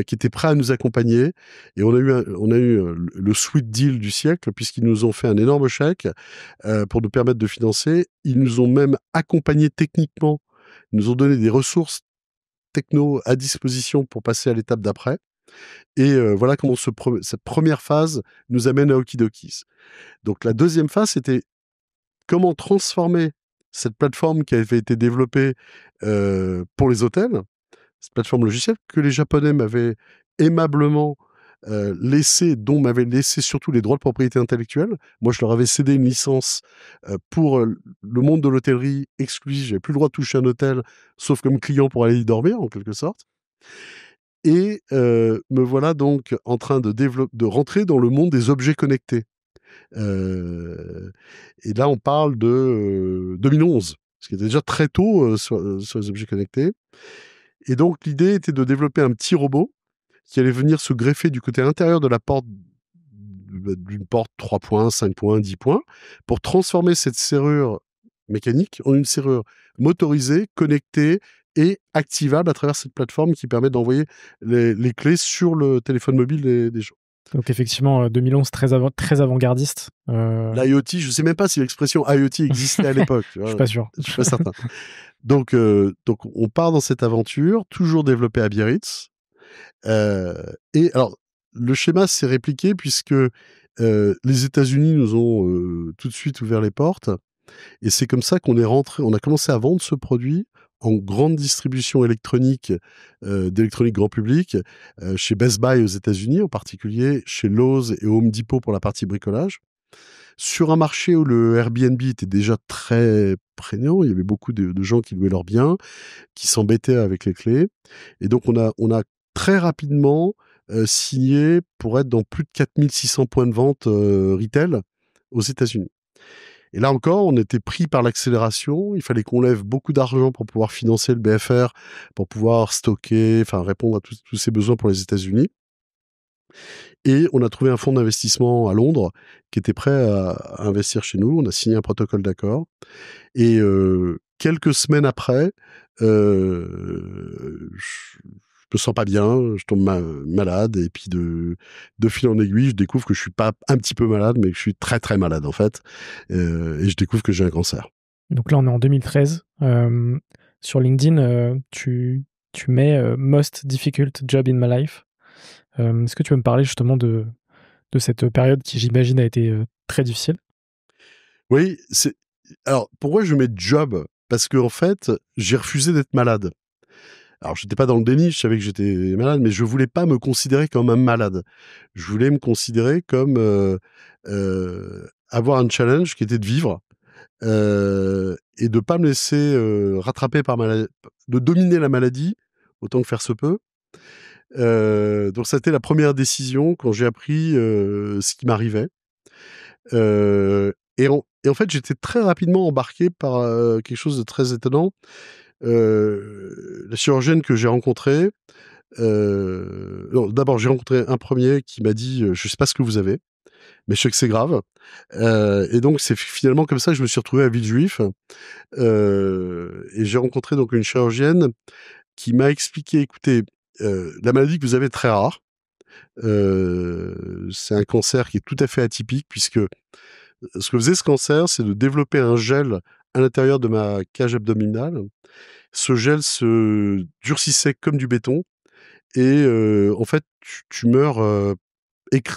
qui était prêt à nous accompagner, et on a eu le sweet deal du siècle puisqu'ils nous ont fait un énorme chèque, pour nous permettre de financer. Ils nous ont même accompagnés techniquement. Ils nous ont donné des ressources techno à disposition pour passer à l'étape d'après. Et voilà comment cette première phase nous amène à Okidokis. Donc la 2e phase, c'était comment transformer cette plateforme qui avait été développée, pour les hôtels, cette plateforme logicielle que les Japonais m'avaient aimablement, dont m'avaient laissé surtout les droits de propriété intellectuelle. Moi, je leur avais cédé une licence, pour, le monde de l'hôtellerie exclusif. J'avais plus le droit de toucher un hôtel, sauf comme client pour aller y dormir, en quelque sorte. Et me voilà donc en train de rentrer dans le monde des objets connectés. Heu et là, on parle de, 2011, ce qui était déjà très tôt, sur les objets connectés. Et donc l'idée était de développer un petit robot qui allait venir se greffer du côté intérieur de la porte, d'une porte 3 points, 5 points, 10 points, pour transformer cette serrure mécanique en une serrure motorisée, connectée et activable à travers cette plateforme qui permet d'envoyer les clés sur le téléphone mobile des gens. Donc effectivement, 2011, très avant-gardiste. L'IoT, je ne sais même pas si l'expression IoT existait à l'époque. Je suis pas sûr. Je suis pas certain. Donc on part dans cette aventure, toujours développée à Biarritz. Et alors, le schéma s'est répliqué puisque les États-Unis nous ont tout de suite ouvert les portes. Et c'est comme ça qu'on a commencé à vendre ce produit en grande distribution électronique, d'électronique grand public, chez Best Buy aux États-Unis, en particulier chez Lowe's et Home Depot pour la partie bricolage. Sur un marché où le Airbnb était déjà très prégnant, il y avait beaucoup de gens qui louaient leurs biens, qui s'embêtaient avec les clés. Et donc on a très rapidement signé pour être dans plus de 4600 points de vente retail aux États-Unis. Et là encore, on était pris par l'accélération. Il fallait qu'on lève beaucoup d'argent pour pouvoir financer le BFR, pour pouvoir stocker, enfin répondre à tous ces besoins pour les États-Unis. Et on a trouvé un fonds d'investissement à Londres qui était prêt à investir chez nous. On a signé un protocole d'accord. Et quelques semaines après, je me sens pas bien, je tombe malade, et puis de fil en aiguille, je découvre que je suis pas un petit peu malade, mais que je suis très très malade en fait, et je découvre que j'ai un cancer. Donc là, on est en 2013. Sur LinkedIn, tu mets Most difficult job in my life. Est-ce que tu veux me parler justement de cette période qui, j'imagine, a été très difficile? Oui, alors pourquoi je mets job? Parce que en fait, j'ai refusé d'être malade. Alors, j'étais pas dans le déni, je savais que j'étais malade, mais je voulais pas me considérer comme un malade. Je voulais me considérer comme avoir un challenge qui était de vivre et de pas me laisser rattraper par maladie, de dominer la maladie autant que faire se peut. Donc, ça a été la première décision quand j'ai appris ce qui m'arrivait. Et en fait, j'étais très rapidement embarqué par quelque chose de très étonnant. La chirurgienne que j'ai rencontrée, non, d'abord, j'ai rencontré un premier qui m'a dit je sais pas ce que vous avez, mais je sais que c'est grave. Et donc, c'est finalement comme ça que je me suis retrouvé à Villejuif. Et j'ai rencontré donc une chirurgienne qui m'a expliqué écoutez, la maladie que vous avez est très rare. C'est un cancer qui est tout à fait atypique, puisque ce que faisait ce cancer, c'est de développer un gel à l'intérieur de ma cage abdominale. Ce gel se durcissait comme du béton et en fait, tu meurs,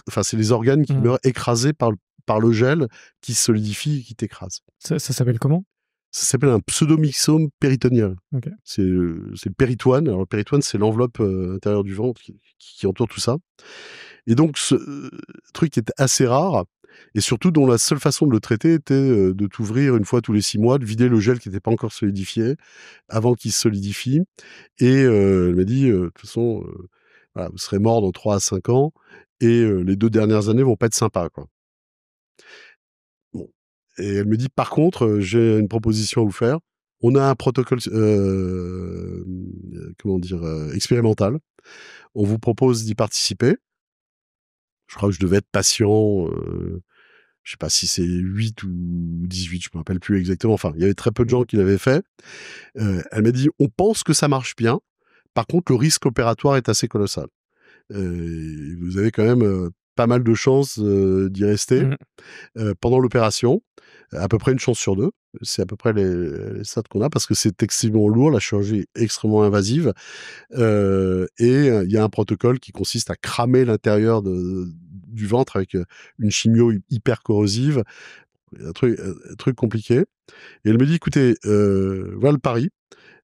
enfin, c'est les organes qui Mmh. meurent écrasés par le gel qui solidifie et qui t'écrase. Ça s'appelle comment? Ça s'appelle un pseudomyxome péritonéal. OK. C'est le péritoine. Alors le péritoine, c'est l'enveloppe intérieure du ventre qui entoure tout ça. Et donc ce truc est assez rare, et surtout dont la seule façon de le traiter était de t'ouvrir une fois tous les 6 mois, de vider le gel qui n'était pas encore solidifié avant qu'il se solidifie. Et elle m'a dit de toute façon, voilà, vous serez mort dans 3 à 5 ans, et les 2 dernières années vont pas être sympas, quoi. Bon, et elle me dit: «Par contre, j'ai une proposition à vous faire. On a un protocole comment dire? Expérimental. On vous propose d'y participer». Je crois que je devais être patient, je sais pas si c'est 8 ou 18, je me rappelle plus exactement. Enfin, il y avait très peu de gens qui l'avaient fait. Elle m'a dit: «On pense que ça marche bien. Par contre, le risque opératoire est assez colossal. Vous avez quand même, pas mal de chances, d'y rester, Mmh. pendant l'opération, à peu près une chance sur 2. C'est à peu près les stats qu'on a, parce que c'est extrêmement lourd, la chirurgie est extrêmement invasive, et il y a un protocole qui consiste à cramer l'intérieur du ventre avec, une chimio hyper corrosive, un truc compliqué. Et elle me dit: «Écoutez, voilà le pari».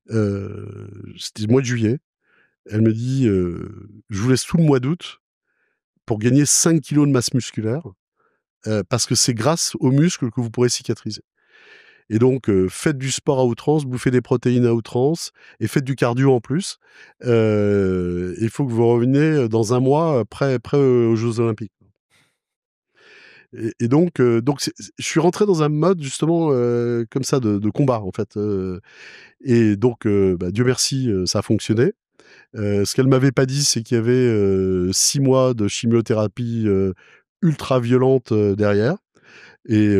C'était le mois de juillet. Elle me dit: «Je vous laisse tout le mois d'août pour gagner 5 kilos de masse musculaire, parce que c'est grâce aux muscles que vous pourrez cicatriser. Et donc, faites du sport à outrance, bouffez des protéines à outrance et faites du cardio en plus. Il faut que vous reveniez dans un mois, prêt aux Jeux olympiques». Et donc je suis rentré dans un mode justement, comme ça, de combat en fait, et donc, bah, Dieu merci, ça a fonctionné. Ce qu'elle m'avait pas dit, c'est qu'il y avait 6 mois de chimiothérapie ultra violente derrière. Et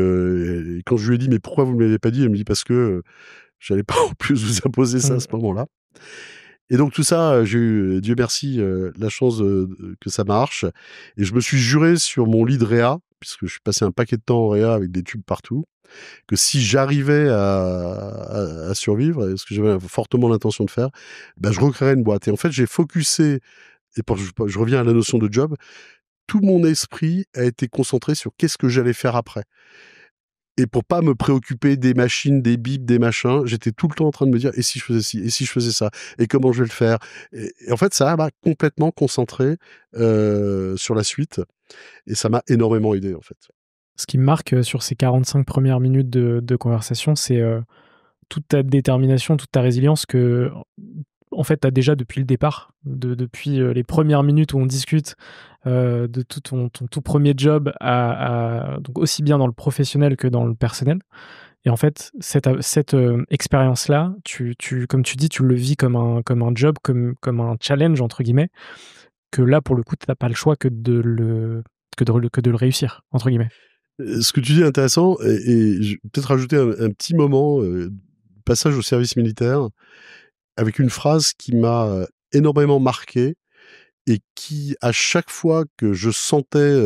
quand je lui ai dit: «Mais pourquoi vous me l'avez pas dit?» Elle me dit: «Parce que j'allais pas en plus vous imposer ça à ce Mmh. moment-là». Et donc tout ça, j'ai eu, Dieu merci, la chance que ça marche. Et je me suis juré sur mon lit de réa, puisque je suis passé un paquet de temps en réa avec des tubes partout, que si j'arrivais à survivre, et ce que j'avais fortement l'intention de faire, bah, je recréerais une boîte. Et en fait, j'ai focusé, et je reviens à la notion de job, tout mon esprit a été concentré sur qu'est-ce que j'allais faire après. Et pour pas me préoccuper des machines, des bips, des machins, j'étais tout le temps en train de me dire: «Et si je faisais ci? Et si je faisais ça? Et comment je vais le faire?» Et en fait, ça m'a complètement concentré sur la suite, et ça m'a énormément aidé, en fait. Ce qui me marque, sur ces 45 premières minutes de conversation, c'est, toute ta détermination, toute ta résilience que, en fait, tu as déjà depuis le départ, depuis, les premières minutes où on discute, de tout ton tout premier job à donc aussi bien dans le professionnel que dans le personnel. Et en fait, cette expérience-là, comme tu dis, tu le vis comme un job, comme un «challenge» entre guillemets, que là, pour le coup, tu as pas le choix que de le «réussir» entre guillemets. Ce que tu dis est intéressant, et je vais peut-être rajouter un petit moment, passage au service militaire, avec une phrase qui m'a énormément marqué, et qui, à chaque fois que je sentais,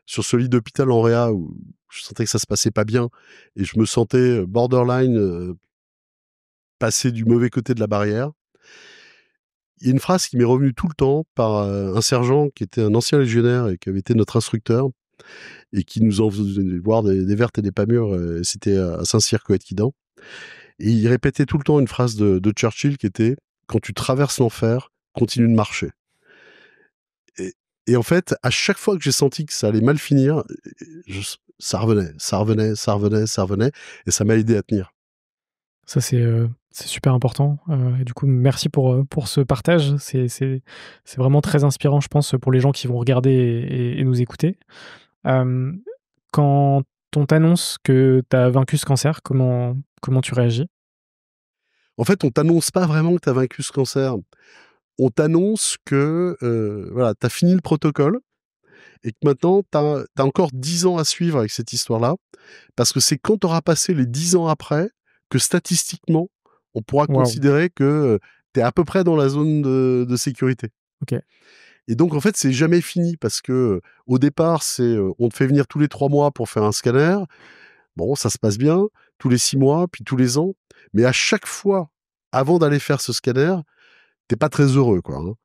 sur ce lit d'hôpital en réa, où je sentais que ça se passait pas bien, et je me sentais borderline, passer du mauvais côté de la barrière, il y a une phrase qui m'est revenue tout le temps par un sergent qui était un ancien légionnaire et qui avait été notre instructeur, et qui nous en faisait voir des vertes et des pas mûres. C'était à Saint-Cyr, Coët-Quidan. Et il répétait tout le temps une phrase de Churchill qui était: «Quand tu traverses l'enfer, continue de marcher». Et, et en fait, à chaque fois que j'ai senti que ça allait mal finir, ça revenait, ça revenait, ça revenait, ça revenait, et ça m'a aidé à tenir. Ça, c'est super important, et du coup, merci pour ce partage. C'est vraiment très inspirant, je pense, pour les gens qui vont regarder et nous écouter. Hem, Quand on t'annonce que tu as vaincu ce cancer, comment tu réagis? En fait, on t'annonce pas vraiment que tu as vaincu ce cancer. On t'annonce que voilà, tu as fini le protocole, et que maintenant tu as encore 10 ans à suivre avec cette histoire-là. Parce que c'est quand tu auras passé les 10 ans après que statistiquement, on pourra Waouh! considérer que tu es à peu près dans la zone de sécurité. OK. Et donc en fait, c'est jamais fini, parce que au départ, c'est on te fait venir tous les 3 mois pour faire un scanner. Bon, ça se passe bien, tous les 6 mois, puis tous les ans. Mais à chaque fois, avant d'aller faire ce scanner, t'es pas très heureux, quoi, hein.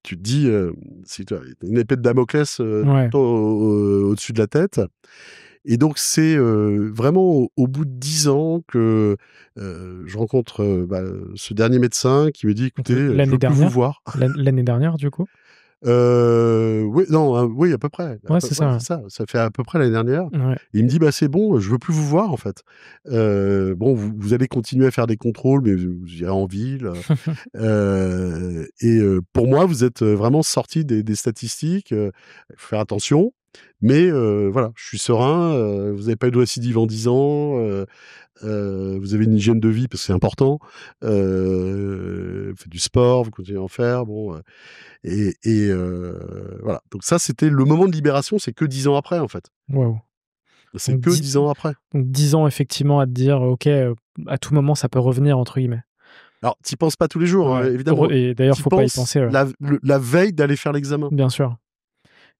Tu te dis, si tu as une épée de Damoclès Ouais. tout au-dessus de la tête. Et donc c'est vraiment au bout de 10 ans que je rencontre ce dernier médecin qui me dit: Donc «Écoutez, je l'année veux plus vous dernière? voir». L'année dernière, du coup? Oui, non, oui, à peu près, Ouais, c'est ouais, ça, c'est ça, ça fait à peu près l'année dernière. ouais. Ouais. Et il me dit: «Bah, c'est bon, je veux plus vous voir, en fait. Bon, vous allez continuer à faire des contrôles, mais vous irez en ville, pour moi, vous êtes vraiment sortis des statistiques, faut faire attention, mais voilà, je suis serein, vous avez pas eu de récidive en 10 ans, vous avez une hygiène de vie parce que c'est important, vous faites du sport, vous continuez à en faire, bon, voilà. Donc ça, c'était le moment de libération, c'est que 10 ans après, en fait. Waouh! C'est Donc que 10 ans après. 10 ans effectivement à te dire: «OK, à tout moment ça peut revenir» entre guillemets. Alors, tu y penses pas tous les jours, hein, Ouais. évidemment. Et d'ailleurs, Tu y faut pas y penses penser, ouais. la veille d'aller faire l'examen. Bien sûr.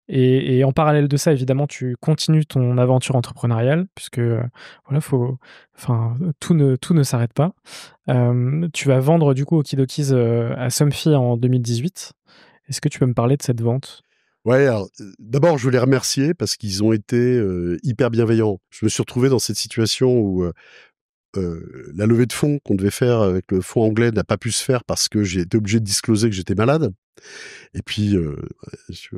Et en parallèle de ça, évidemment, tu continues ton aventure entrepreneuriale puisque, voilà, tout ne s'arrête pas. Tu vas vendre du coup Okidokis, à Somfy en 2018. Est-ce que tu peux me parler de cette vente? Ouais, alors, d'abord, je veux les remercier parce qu'ils ont été hyper bienveillants. Je me suis retrouvé dans cette situation où la levée de fonds qu'on devait faire avec le fonds anglais n'a pas pu se faire parce que j'ai été obligé de discloser que j'étais malade. Et puis, je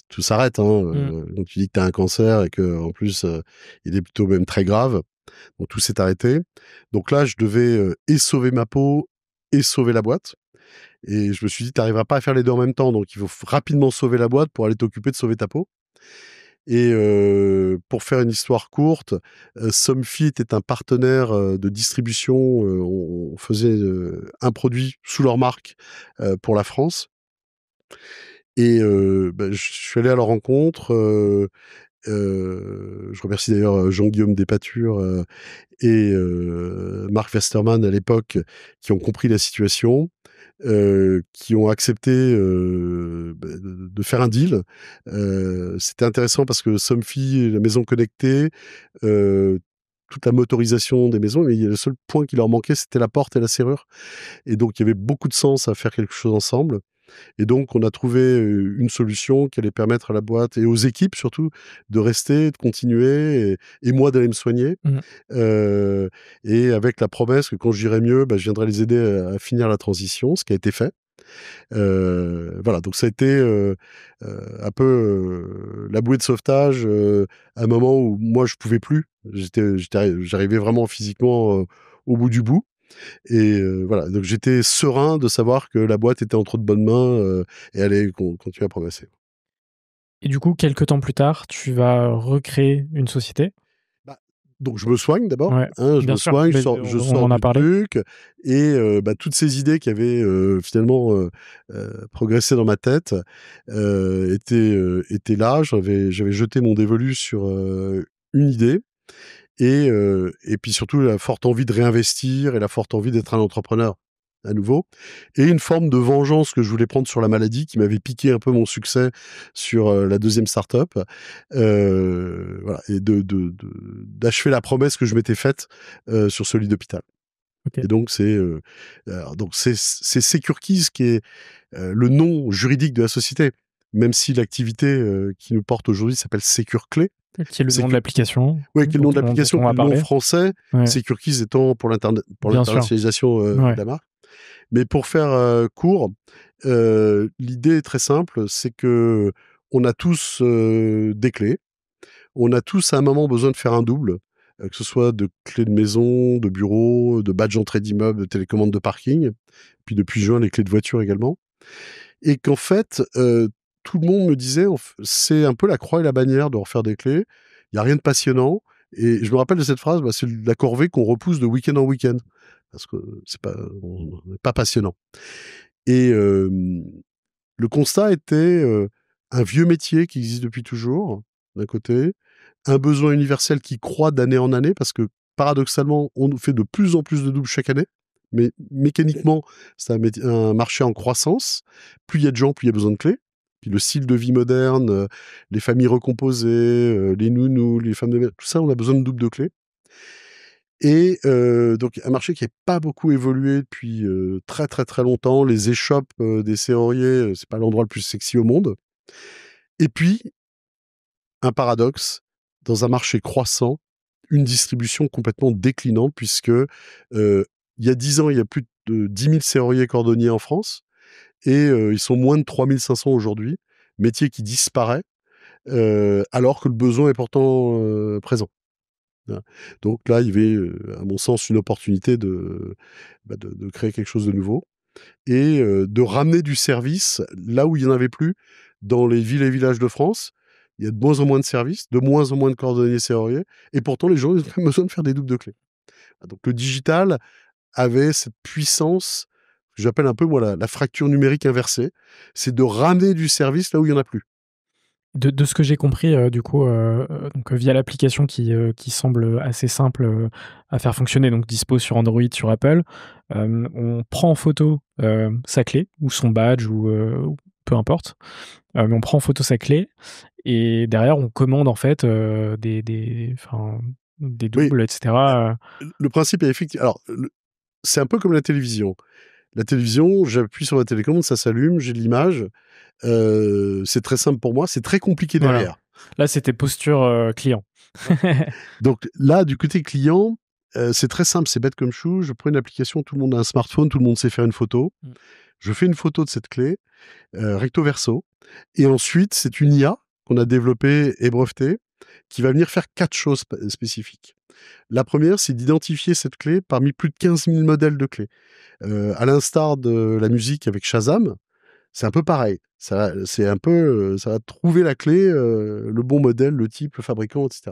tout s'arrête, hein, Mmh. quand tu dis que tu as un cancer et qu'en plus, il est plutôt même très grave. Donc tout s'est arrêté. Donc là, je devais, et sauver ma peau et sauver la boîte, et je me suis dit: «Tu arriveras pas à faire les 2 en même temps, donc il faut rapidement sauver la boîte pour aller t'occuper de sauver ta peau». Et pour faire une histoire courte, Somfy était un partenaire de distribution. On faisait un produit sous leur marque pour la France. Et je suis allé à leur rencontre. Je remercie d'ailleurs Jean-Guillaume Despature et Marc Westermann à l'époque, qui ont compris la situation, qui ont accepté de faire un deal. C'était intéressant parce que Somfy, la maison connectée, euh, toute la motorisation des maisons, mais le seul point qui leur manquait, c'était la porte et la serrure. Et donc, il y avait beaucoup de sens à faire quelque chose ensemble. Et donc, on a trouvé une solution qui allait permettre à la boîte et aux équipes surtout de rester, de continuer, et moi d'aller me soigner. Mmh. Et avec la promesse que quand j'irai mieux, je viendrai les aider à finir la transition, ce qui a été fait. Voilà, donc ça a été un peu la bouée de sauvetage à un moment où moi je pouvais plus. J'arrivais vraiment physiquement au bout du bout. Et voilà, donc j'étais serein de savoir que la boîte était entre de bonnes mains et allait continuer à progresser. Et du coup, quelques temps plus tard, tu vas recréer une société? Bah, donc je me soigne d'abord, Ouais, hein, je bien me sûr, soigne, mais je on sors en a du parlé. truc et toutes ces idées qui avaient finalement progressé dans ma tête étaient là. J'avais jeté mon dévolu sur une idée. Et puis surtout la forte envie de réinvestir et la forte envie d'être un entrepreneur à nouveau, et une forme de vengeance que je voulais prendre sur la maladie qui m'avait piqué un peu mon succès sur la deuxième start-up, voilà, et d'achever la promesse que je m'étais faite sur ce lit d'hôpital. OK. Et donc c'est Securkeys qui est le nom juridique de la société, même si l'activité qui nous porte aujourd'hui s'appelle SecurClay. Qui est le nom de l'application Oui, qui est le nom de dont l'application, on qui va est le nom parler. français, Ouais, Securkeys étant pour bien sûr. l'internationalisation de Ouais. la marque. Mais pour faire court, l'idée est très simple, c'est que on a tous des clés, on a tous à un moment besoin de faire un double, que ce soit de clés de maison, de bureau, de badge entrée d'immeuble, de télécommande de parking, puis depuis juin les clés de voiture également. Et qu'en fait, tout le monde me disait, c'est un peu la croix et la bannière de refaire des clés. Il y a rien de passionnant. Et je me rappelle de cette phrase, c'est la corvée qu'on repousse de week-end en week-end, parce que c'est pas passionnant. Et le constat était un vieux métier qui existe depuis toujours, d'un côté, un besoin universel qui croît d'année en année, parce que paradoxalement, on nous fait de plus en plus de doubles chaque année, mais mécaniquement, c'est un marché en croissance. Plus il y a de gens, plus il y a besoin de clés. Puis le style de vie moderne, les familles recomposées, les nounous, les femmes de ménage, tout ça, on a besoin de doubles de clés. Et donc un marché qui n'a pas beaucoup évolué depuis très très très longtemps. Les échoppes des serruriers, c'est pas l'endroit le plus sexy au monde. Et puis, un paradoxe, dans un marché croissant, une distribution complètement déclinante, puisque il y a 10 ans, il y a plus de 10 000 serruriers cordonniers en France, et ils sont moins de 3 500 aujourd'hui, métier qui disparaît, alors que le besoin est pourtant présent. Voilà. Donc là, il y avait, à mon sens, une opportunité de créer quelque chose de nouveau et de ramener du service là où il n'y en avait plus, dans les villes et villages de France. Il y a de moins en moins de services, de moins en moins de cordonniers serruriers, et pourtant les gens ils ont besoin de faire des doubles de clés. Donc le digital avait cette puissance que j'appelle un peu moi la fracture numérique inversée, c'est de ramener du service là où il y en a plus. De ce que j'ai compris, du coup, donc via l'application qui semble assez simple, à faire fonctionner, donc dispo sur Android, sur Apple, on prend en photo, sa clé ou son badge ou peu importe, mais on prend en photo sa clé et derrière on commande en fait, des Oui, doubles et cetera, le principe est effectivement. Alors, c'est un peu comme la télévision. La télévision, j'appuie sur la télécommande, ça s'allume, j'ai de l'image. C'est très simple pour moi, c'est très compliqué voilà. derrière. Là, c'était posture, client. Donc là, du côté client, c'est très simple, c'est bête comme chou. Je prends une application, tout le monde a un smartphone, tout le monde sait faire une photo. Mmh. Je fais une photo de cette clé, recto verso, et ensuite, c'est une IA qu'on a développée et brevetée qui va venir faire 4 choses spécifiques. La première, c'est d'identifier cette clé parmi plus de 15 000 modèles de clés. À l'instar de la musique avec Shazam, C'est un peu pareil. C'est un peu, ça va trouver la clé, le bon modèle, le type, le fabricant, etc.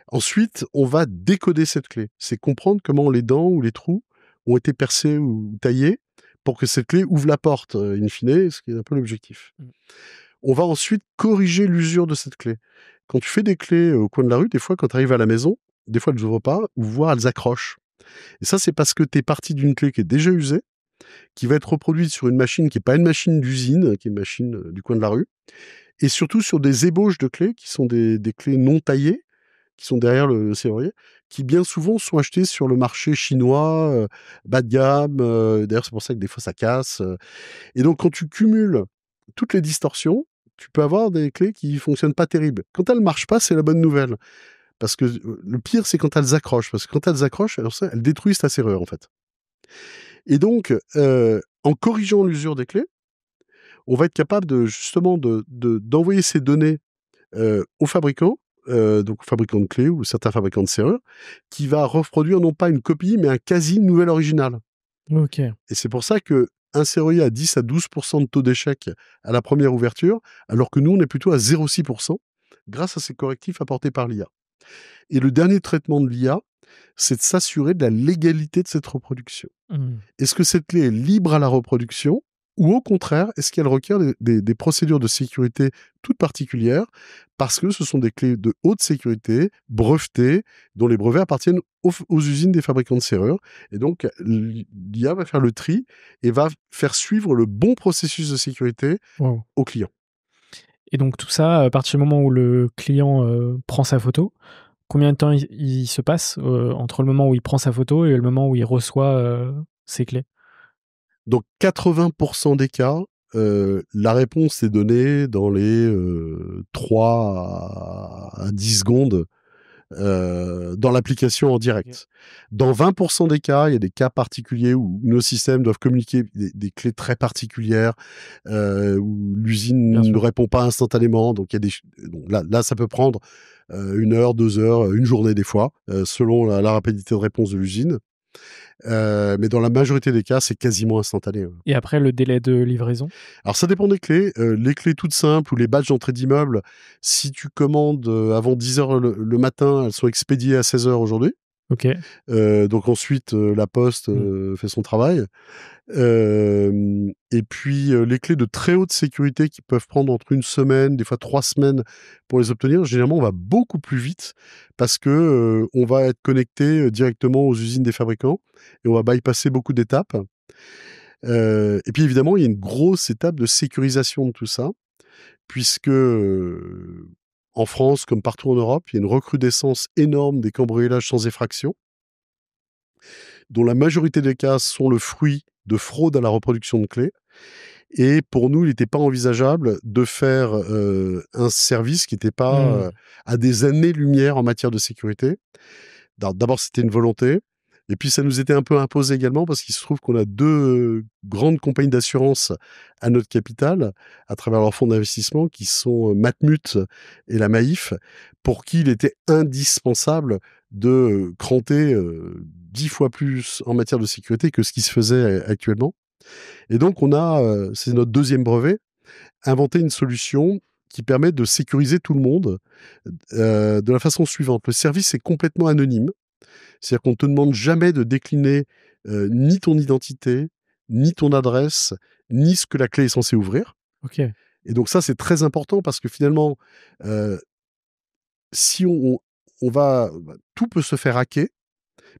Ensuite, on va décoder cette clé. C'est comprendre comment les dents ou les trous ont été percés ou taillés pour que cette clé ouvre la porte, in fine, ce qui est un peu l'objectif. On va ensuite corriger l'usure de cette clé. Quand tu fais des clés au coin de la rue, des fois, quand tu arrives à la maison, des fois, elles n'ouvrent pas, ou voire elles accrochent. Et ça, c'est parce que tu es parti d'une clé qui est déjà usée, qui va être reproduite sur une machine qui n'est pas une machine d'usine, qui est une machine du coin de la rue, et surtout sur des ébauches de clés qui sont des clés non taillées, qui sont derrière le serrurier, qui bien souvent sont achetées sur le marché chinois, bas de gamme. D'ailleurs, c'est pour ça que des fois ça casse. Et donc, quand tu cumules toutes les distorsions, tu peux avoir des clés qui fonctionnent pas terribles. Quand elles marchent pas, c'est la bonne nouvelle. Parce que le pire, c'est quand elles accrochent. Parce que quand elles accrochent, alors ça, elles détruisent ta serrure, en fait. Et donc, en corrigeant l'usure des clés, on va être capable justement d'envoyer ces données au fabricant, donc au fabricant de clés ou certains fabricants de serrures, qui va reproduire non pas une copie, mais un quasi nouvel original. Ok. Et c'est pour ça qu'un serrurier a 10 à 12% de taux d'échec à la première ouverture, alors que nous, on est plutôt à 0,6% grâce à ces correctifs apportés par l'IA. Et le dernier traitement de l'IA, c'est de s'assurer de la légalité de cette reproduction. Est-ce que cette clé est libre à la reproduction ou au contraire, est-ce qu'elle requiert des procédures de sécurité toutes particulières parce que ce sont des clés de haute sécurité, brevetées, dont les brevets appartiennent aux usines des fabricants de serrures. Et donc, l'IA va faire le tri et va faire suivre le bon processus de sécurité Wow. au client. Et donc tout ça, à partir du moment où le client prend sa photo, combien de temps il se passe entre le moment où il prend sa photo et le moment où il reçoit ses clés? Donc 80% des cas, la réponse est donnée dans les 3 à 10 secondes dans l'application en direct. Dans 20% des cas, il y a des cas particuliers où nos systèmes doivent communiquer des clés très particulières, où l'usine ne répond pas instantanément. Donc, il y a donc là, ça peut prendre 1 heure, 2 heures, une journée des fois, selon la rapidité de réponse de l'usine. Mais dans la majorité des cas, c'est quasiment instantané. Et après, le délai de livraison? Alors, ça dépend des clés. Les clés toutes simples ou les badges d'entrée d'immeuble, si tu commandes avant 10h le matin, elles sont expédiées à 16h aujourd'hui. Ok. Donc ensuite, la poste fait son travail. Et puis, les clés de très haute sécurité qui peuvent prendre entre 1 semaine, des fois 3 semaines pour les obtenir, généralement, on va beaucoup plus vite parce que, on va être connecté, directement aux usines des fabricants et on va bypasser beaucoup d'étapes. Et puis évidemment, il y a une grosse étape de sécurisation de tout ça puisque, en France, comme partout en Europe, il y a une recrudescence énorme des cambriolages sans effraction dont la majorité des cas sont le fruit de fraude à la reproduction de clés. Et pour nous, il n'était pas envisageable de faire un service qui n'était pas à des années-lumière en matière de sécurité. D'abord, c'était une volonté. Et puis, ça nous était un peu imposé également parce qu'il se trouve qu'on a 2 grandes compagnies d'assurance à notre capital, à travers leurs fonds d'investissement, qui sont Matmut et la Maïf, pour qui il était indispensable de cranter 10 fois plus en matière de sécurité que ce qui se faisait actuellement. Et donc, on a, c'est notre 2e brevet, inventé une solution qui permet de sécuriser tout le monde de la façon suivante. Le service est complètement anonyme. C'est-à-dire qu'on ne te demande jamais de décliner ni ton identité, ni ton adresse, ni ce que la clé est censée ouvrir. Ok. Et donc ça, c'est très important parce que finalement, si on va... Tout peut se faire hacker,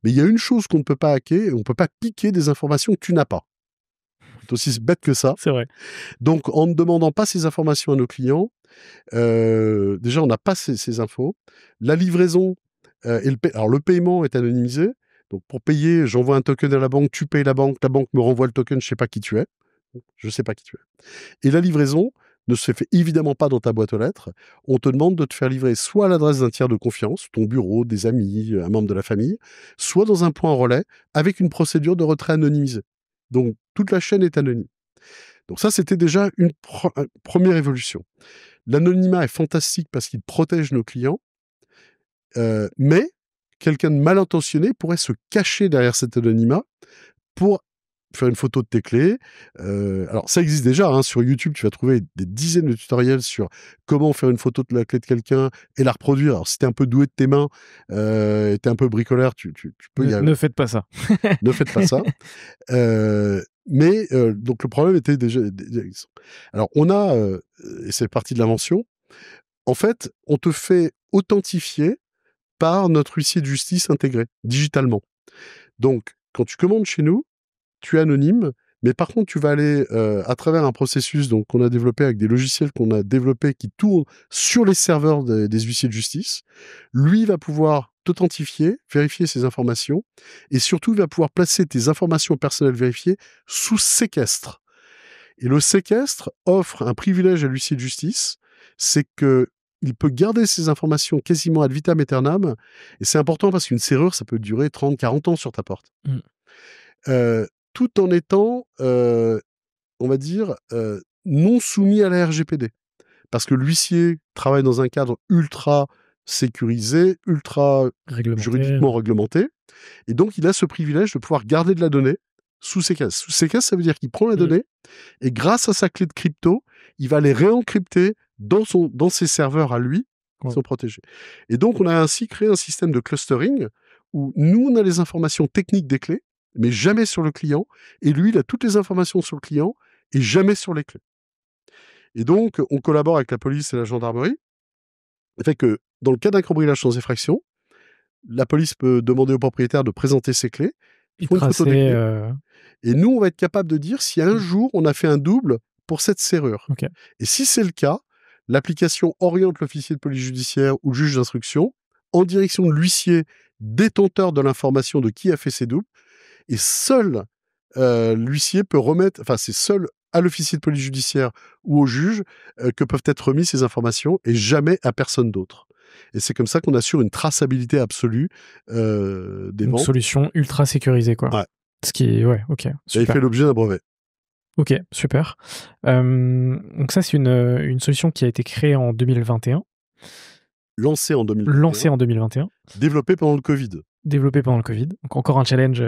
mais il y a une chose qu'on ne peut pas hacker, on ne peut pas piquer des informations que tu n'as pas. C'est aussi bête que ça. C'est vrai. Donc, en ne demandant pas ces informations à nos clients, déjà, on n'a pas ces infos. La livraison et alors le paiement est anonymisé. Donc, pour payer, j'envoie un token à la banque, tu payes la banque me renvoie le token, je ne sais pas qui tu es. Je ne sais pas qui tu es. Et la livraison ne se fait évidemment pas dans ta boîte aux lettres. On te demande de te faire livrer soit à l'adresse d'un tiers de confiance, ton bureau, des amis, un membre de la famille, soit dans un point relais avec une procédure de retrait anonymisée. Donc, toute la chaîne est anonyme. Donc ça, c'était déjà une première évolution. L'anonymat est fantastique parce qu'il protège nos clients, mais quelqu'un de mal intentionné pourrait se cacher derrière cet anonymat pour faire une photo de tes clés. Alors, ça existe déjà, hein, sur YouTube, tu vas trouver des dizaines de tutoriels sur comment faire une photo de la clé de quelqu'un et la reproduire. Alors, si t'es un peu doué de tes mains, et t'es un peu bricoleur, tu peux y Ne faites pas ça. Ne faites pas ça. Donc le problème était déjà existant. Alors on a, et c'est partie de l'invention, en fait, on te fait authentifier par notre huissier de justice intégré, digitalement. Donc quand tu commandes chez nous, tu es anonyme, mais par contre, tu vas aller à travers un processus donc qu'on a développé avec des logiciels qu'on a développés qui tournent sur les serveurs des huissiers de justice. Lui va pouvoir t'authentifier, vérifier ces informations, et surtout, il va pouvoir placer tes informations personnelles vérifiées sous séquestre. Et le séquestre offre un privilège à l'huissier de justice, c'est que il peut garder ces informations quasiment ad vitam aeternam, et c'est important parce qu'une serrure, ça peut durer 30, 40 ans sur ta porte. Mmh. Tout en étant, on va dire, non soumis à la RGPD. Parce que l'huissier travaille dans un cadre ultra sécurisé, ultra Réglementaire. juridiquement réglementé, et donc il a ce privilège de pouvoir garder de la donnée sous séquestre. Sous séquestre, ça veut dire qu'il prend la donnée, et grâce à sa clé de crypto, il va les réencrypter dans ses serveurs à lui, qui Ouais. sont protégés. Et donc on a ainsi créé un système de clustering, où nous, on a les informations techniques des clés, mais jamais sur le client, et lui, il a toutes les informations sur le client, et jamais sur les clés. Et donc, on collabore avec la police et la gendarmerie. Ça fait que, dans le cas d'un cambriolage sans effraction, la police peut demander au propriétaire de présenter ses clés, ils Et font une photo des tracer, clés, et nous, on va être capable de dire si un jour, on a fait un double pour cette serrure. OK. Et si c'est le cas, l'application oriente l'officier de police judiciaire ou le juge d'instruction en direction de l'huissier détenteur de l'information de qui a fait ces doubles, et seul l'huissier peut remettre, enfin c'est seul à l'officier de police judiciaire ou au juge que peuvent être remises ces informations, et jamais à personne d'autre. Et c'est comme ça qu'on assure une traçabilité absolue des Donc ventes. solution ultra sécurisée, quoi. Ouais. Ce qui est ouais, OK, Ça a super. fait l'objet d'un brevet. OK, super. Donc ça, c'est une solution qui a été créée en 2021, Lancé en lancée 2021, en 2021, développé pendant le Covid. développée pendant le Covid. Donc encore un challenge,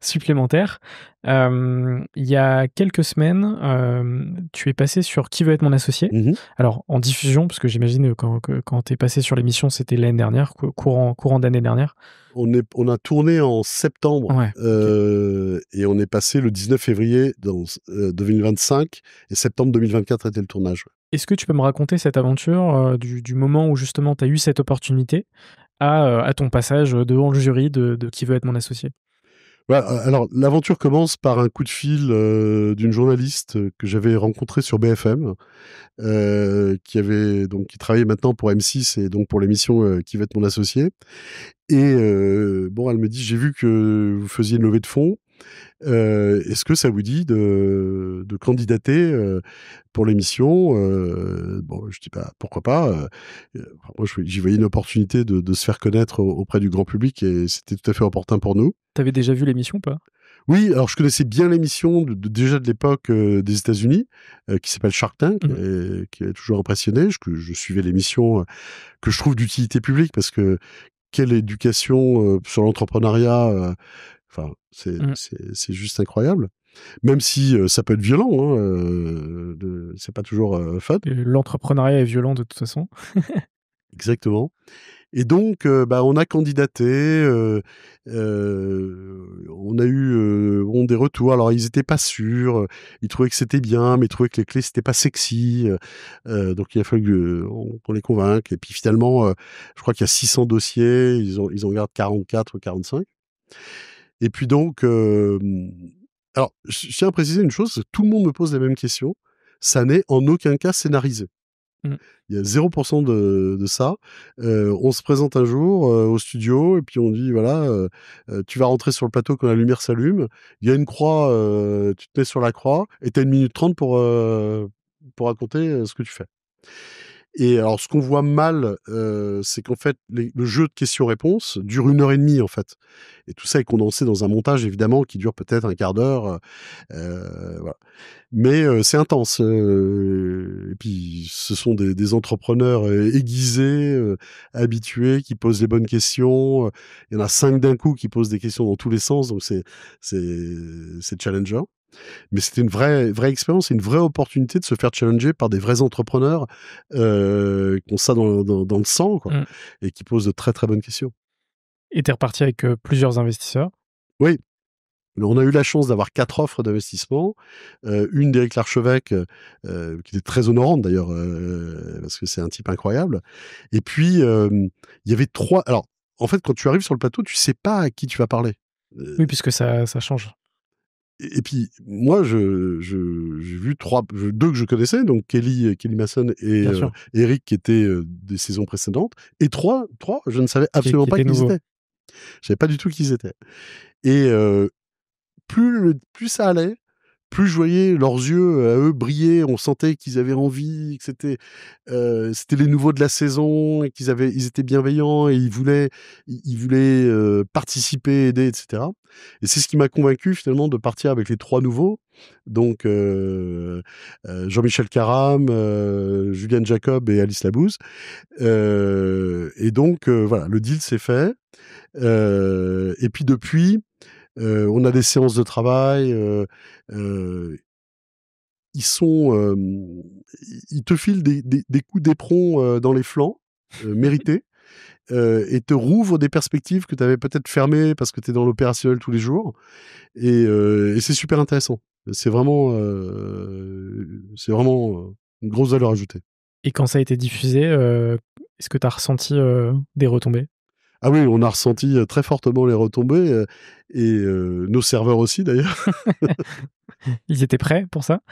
supplémentaire. Il y a quelques semaines, tu es passé sur Qui veut être mon associé? Mmh. Alors en diffusion, parce que j'imagine quand tu es passé sur l'émission, c'était l'année dernière, courant d'année dernière? On a tourné en septembre, Ouais, OK. et on est passé le 19 février 2025, et septembre 2024 était le tournage. Est-ce que tu peux me raconter cette aventure, du moment où justement tu as eu cette opportunité à ton passage, devant le jury de Qui veut être mon associé? Voilà, alors l'aventure commence par un coup de fil, d'une journaliste, que j'avais rencontrée sur BFM, qui travaillait maintenant pour M6 et donc pour l'émission, Qui va être mon associé, et bon, elle me dit: «J'ai vu que vous faisiez une levée de fonds, est-ce que ça vous dit de candidater, pour l'émission?» Bon, je dis: «Bah, pourquoi pas?» Moi, j'y voyais une opportunité de se faire connaître auprès du grand public, et c'était tout à fait opportun pour nous. Tu avais déjà vu l'émission ou pas? Oui, alors je connaissais bien l'émission déjà de l'époque, des États-Unis, qui s'appelle Shark Tank, Mmh. et qui a toujours impressionné. Je suivais l'émission, que je trouve d'utilité publique, parce que quelle éducation, sur l'entrepreneuriat, enfin, Mmh. c'est juste incroyable. Même si, ça peut être violent, hein, c'est pas toujours, fun. L'entrepreneuriat est violent de toute façon. Exactement. Et donc, bah, on a candidaté, on a eu, bon, des retours. Alors ils étaient pas sûrs, ils trouvaient que c'était bien, mais ils trouvaient que les clés, c'était pas sexy, donc il a fallu qu'on les convainque, et puis finalement, je crois qu'il y a 600 dossiers, ils en gardent 44 ou 45, et puis donc, alors je tiens à préciser une chose, c'est que tout le monde me pose la même question, ça n'est en aucun cas scénarisé. Mmh. Il y a 0% de ça. On se présente un jour, au studio, et puis on dit: «Voilà, tu vas rentrer sur le plateau quand la lumière s'allume. Il y a une croix, tu te mets sur la croix, et tu as 1 minute 30 pour raconter, ce que tu fais». Et alors, ce qu'on voit mal, c'est qu'en fait, le jeu de questions-réponses dure 1 heure et demie, en fait. Et tout ça est condensé dans un montage, évidemment, qui dure peut-être un quart d'heure. Voilà. Mais c'est intense. Et puis, ce sont des entrepreneurs aiguisés, habitués, qui posent les bonnes questions. Il y en a 5 d'un coup qui posent des questions dans tous les sens, donc c'est challengeant. Mais c'était une vraie expérience, une vraie opportunité de se faire challenger par des vrais entrepreneurs qui ont ça dans le sang, quoi, Mmh. et qui posent de très très bonnes questions. Et tu es reparti avec, plusieurs investisseurs? Oui, on a eu la chance d'avoir 4 offres d'investissement, une d'Éric Larchevêque, qui était très honorante d'ailleurs, parce que c'est un type incroyable. Et puis, il y avait 3. Alors, en fait, quand tu arrives sur le plateau, tu sais pas à qui tu vas parler. Oui, puisque ça change. Et puis moi, j'ai vu 2 que je connaissais, donc Kelly Masson et Bien sûr, Eric qui étaient, des saisons précédentes, et trois je ne savais absolument qui pas était qui ils nouveau. étaient. Je savais pas du tout qui ils étaient. Et plus ça allait, plus je voyais leurs yeux à eux briller. On sentait qu'ils avaient envie, que c'était les nouveaux de la saison, et ils étaient bienveillants, et ils voulaient participer, aider, etc. Et c'est ce qui m'a convaincu finalement de partir avec les 3 nouveaux. Donc Jean-Michel Caram, Juliane Jacob et Alice Labouze. Et donc voilà, le deal s'est fait. Et puis depuis, on a des séances de travail. Euh, ils sont, ils te filent des coups d'éperon dans les flancs, mérités, et te rouvrent des perspectives que tu avais peut-être fermées parce que tu es dans l'opérationnel tous les jours. Et c'est super intéressant. C'est vraiment une grosse valeur ajoutée. Et quand ça a été diffusé, est-ce que tu as ressenti, des retombées? Ah oui, on a ressenti très fortement les retombées, et nos serveurs aussi d'ailleurs. Ils étaient prêts pour ça?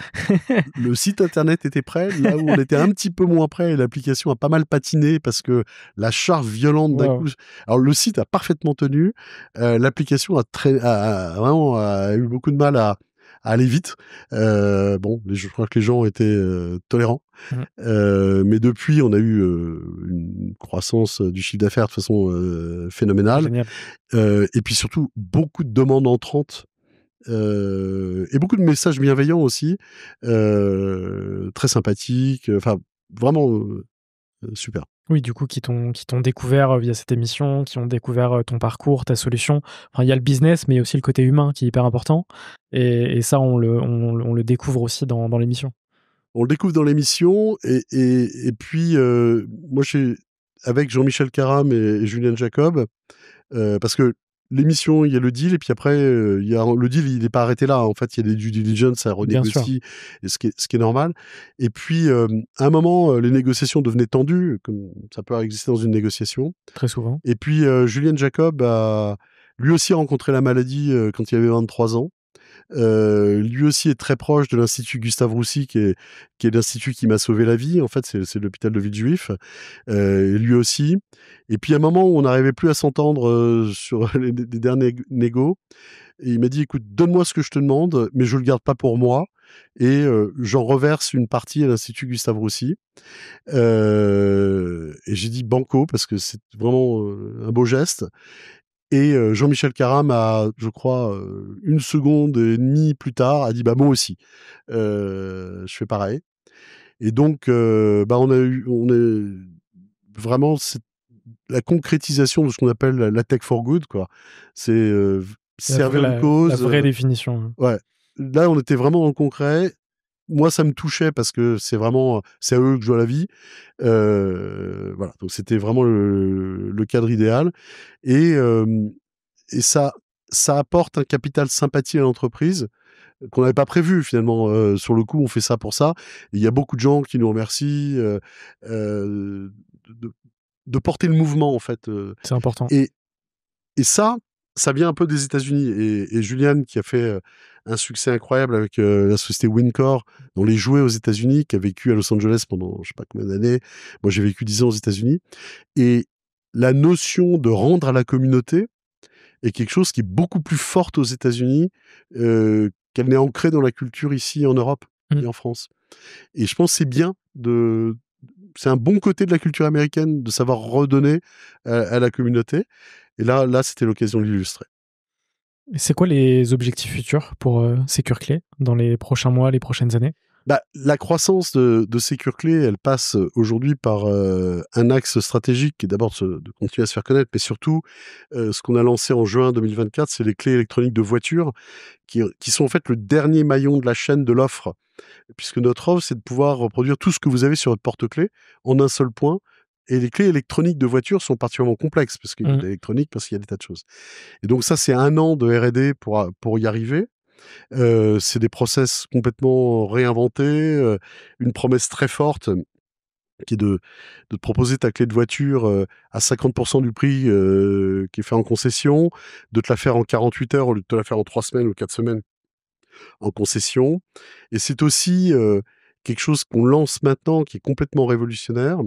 Le site internet était prêt, là où on était un petit peu moins prêt, et l'application a pas mal patiné parce que la charge violente d'un Waouh! coup. Alors le site a parfaitement tenu, l'application a eu beaucoup de mal à aller vite. Bon, je crois que les gens étaient tolérants. Mmh. Mais depuis, on a eu une croissance du chiffre d'affaires de façon phénoménale. Génial. Et puis surtout, beaucoup de demandes entrantes. Et beaucoup de messages bienveillants aussi, très sympathiques, enfin vraiment, super. Oui, du coup, qui t'ont découvert, via cette émission, qui ont découvert, ton parcours, ta solution. Enfin, il y a le business, mais il y a aussi le côté humain qui est hyper important et ça, on le découvre aussi dans l'émission. On le découvre dans l'émission, et puis, moi avec Jean-Michel Caram et Julien Jacob, parce que l'émission, il y a le deal, et puis après, le deal, il n'est pas arrêté là. En fait, il y a des due diligence à Bien sûr, renégocie, et ce qui est normal. Et puis, à un moment, les négociations devenaient tendues, comme ça peut exister dans une négociation. très souvent. Et puis, Julien Jacob a lui aussi rencontré la maladie quand il avait 23 ans. Lui aussi est très proche de l'Institut Gustave Roussy, qui est l'institut qui m'a sauvé la vie. En fait, c'est l'hôpital de Villejuif. Lui aussi. Et puis, à un moment où on n'arrivait plus à s'entendre sur les derniers négos, et il m'a dit: «Écoute, donne-moi ce que je te demande, mais je le garde pas pour moi, et j'en reverse une partie à l'Institut Gustave Roussy». Et j'ai dit: «Banco», parce que c'est vraiment un beau geste. Et Jean-Michel Caram a, je crois, 1 seconde et demie plus tard, a dit: «Bah, moi aussi, je fais pareil». Et donc bah, on est vraiment, c'est la concrétisation de ce qu'on appelle la tech for good, quoi. C'est servir une La cause, vraie définition, hein. ouais. Là, on était vraiment dans le concret. Moi, ça me touchait parce que c'est à eux que je dois la vie. Voilà, donc c'était vraiment le cadre idéal. Et ça apporte un capital sympathie à l'entreprise qu'on n'avait pas prévu finalement. Sur le coup, on fait ça pour ça. Et il y a beaucoup de gens qui nous remercient de de porter le mouvement, en fait. C'est important. Et ça vient un peu des États-Unis. Et Juliane, qui a fait un succès incroyable avec la société Wincore dans les jouets aux États-Unis, qui a vécu à Los Angeles pendant je sais pas combien d'années. Moi, j'ai vécu 10 ans aux États-Unis. Et la notion de rendre à la communauté est quelque chose qui est beaucoup plus forte aux États-Unis qu'elle n'est ancrée dans la culture ici en Europe Mmh. et en France. Et je pense que c'est bien c'est un bon côté de la culture américaine de savoir redonner à la communauté. Et là, c'était l'occasion de l'illustrer. Et c'est quoi les objectifs futurs pour SecureClay dans les prochains mois, les prochaines années? Bah, la croissance de SecureClay, elle passe aujourd'hui par un axe stratégique qui est d'abord de continuer à se faire connaître, mais surtout, ce qu'on a lancé en juin 2024, c'est les clés électroniques de voiture qui sont en fait le dernier maillon de la chaîne de l'offre. Puisque notre offre, c'est de pouvoir reproduire tout ce que vous avez sur votre porte-clés en un seul point. Et les clés électroniques de voiture sont particulièrement complexes, parce qu'il y a de l'électronique, parce qu'il y a des tas de choses. Et donc ça, c'est 1 an de R&D pour y arriver. C'est des process complètement réinventés, une promesse très forte qui est de te proposer ta clé de voiture à 50% du prix qui est fait en concession, de te la faire en 48 heures au lieu de te la faire en 3 semaines ou 4 semaines en concession. Et c'est aussi quelque chose qu'on lance maintenant qui est complètement révolutionnaire.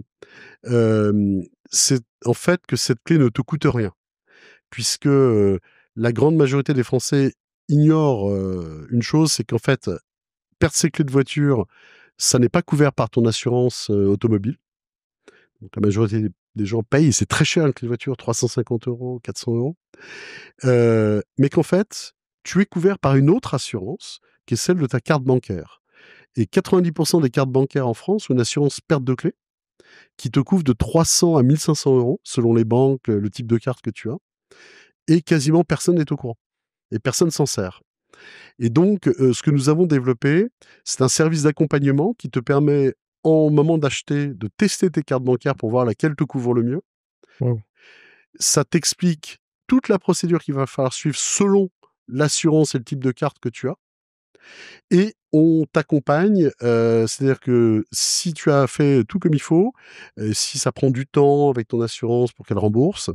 C'est en fait que cette clé ne te coûte rien, puisque la grande majorité des Français ignorent une chose, c'est qu'en fait, perdre ses clés de voiture, ça n'est pas couvert par ton assurance automobile. Donc la majorité des gens payent, et c'est très cher une clé de voiture, 350 €, 400 €. Mais qu'en fait, tu es couvert par une autre assurance, qui est celle de ta carte bancaire. Et 90% des cartes bancaires en France ont une assurance perte de clé, qui te couvre de 300 à 1 500 € selon les banques, le type de carte que tu as. Et quasiment personne n'est au courant. Et personne s'en sert. Et donc, ce que nous avons développé, c'est un service d'accompagnement qui te permet, au moment d'acheter, de tester tes cartes bancaires pour voir laquelle te couvre le mieux. Wow. Ça t'explique toute la procédure qu'il va falloir suivre selon l'assurance et le type de carte que tu as. Et on t'accompagne, c'est-à-dire que si tu as fait tout comme il faut, si ça prend du temps avec ton assurance pour qu'elle rembourse,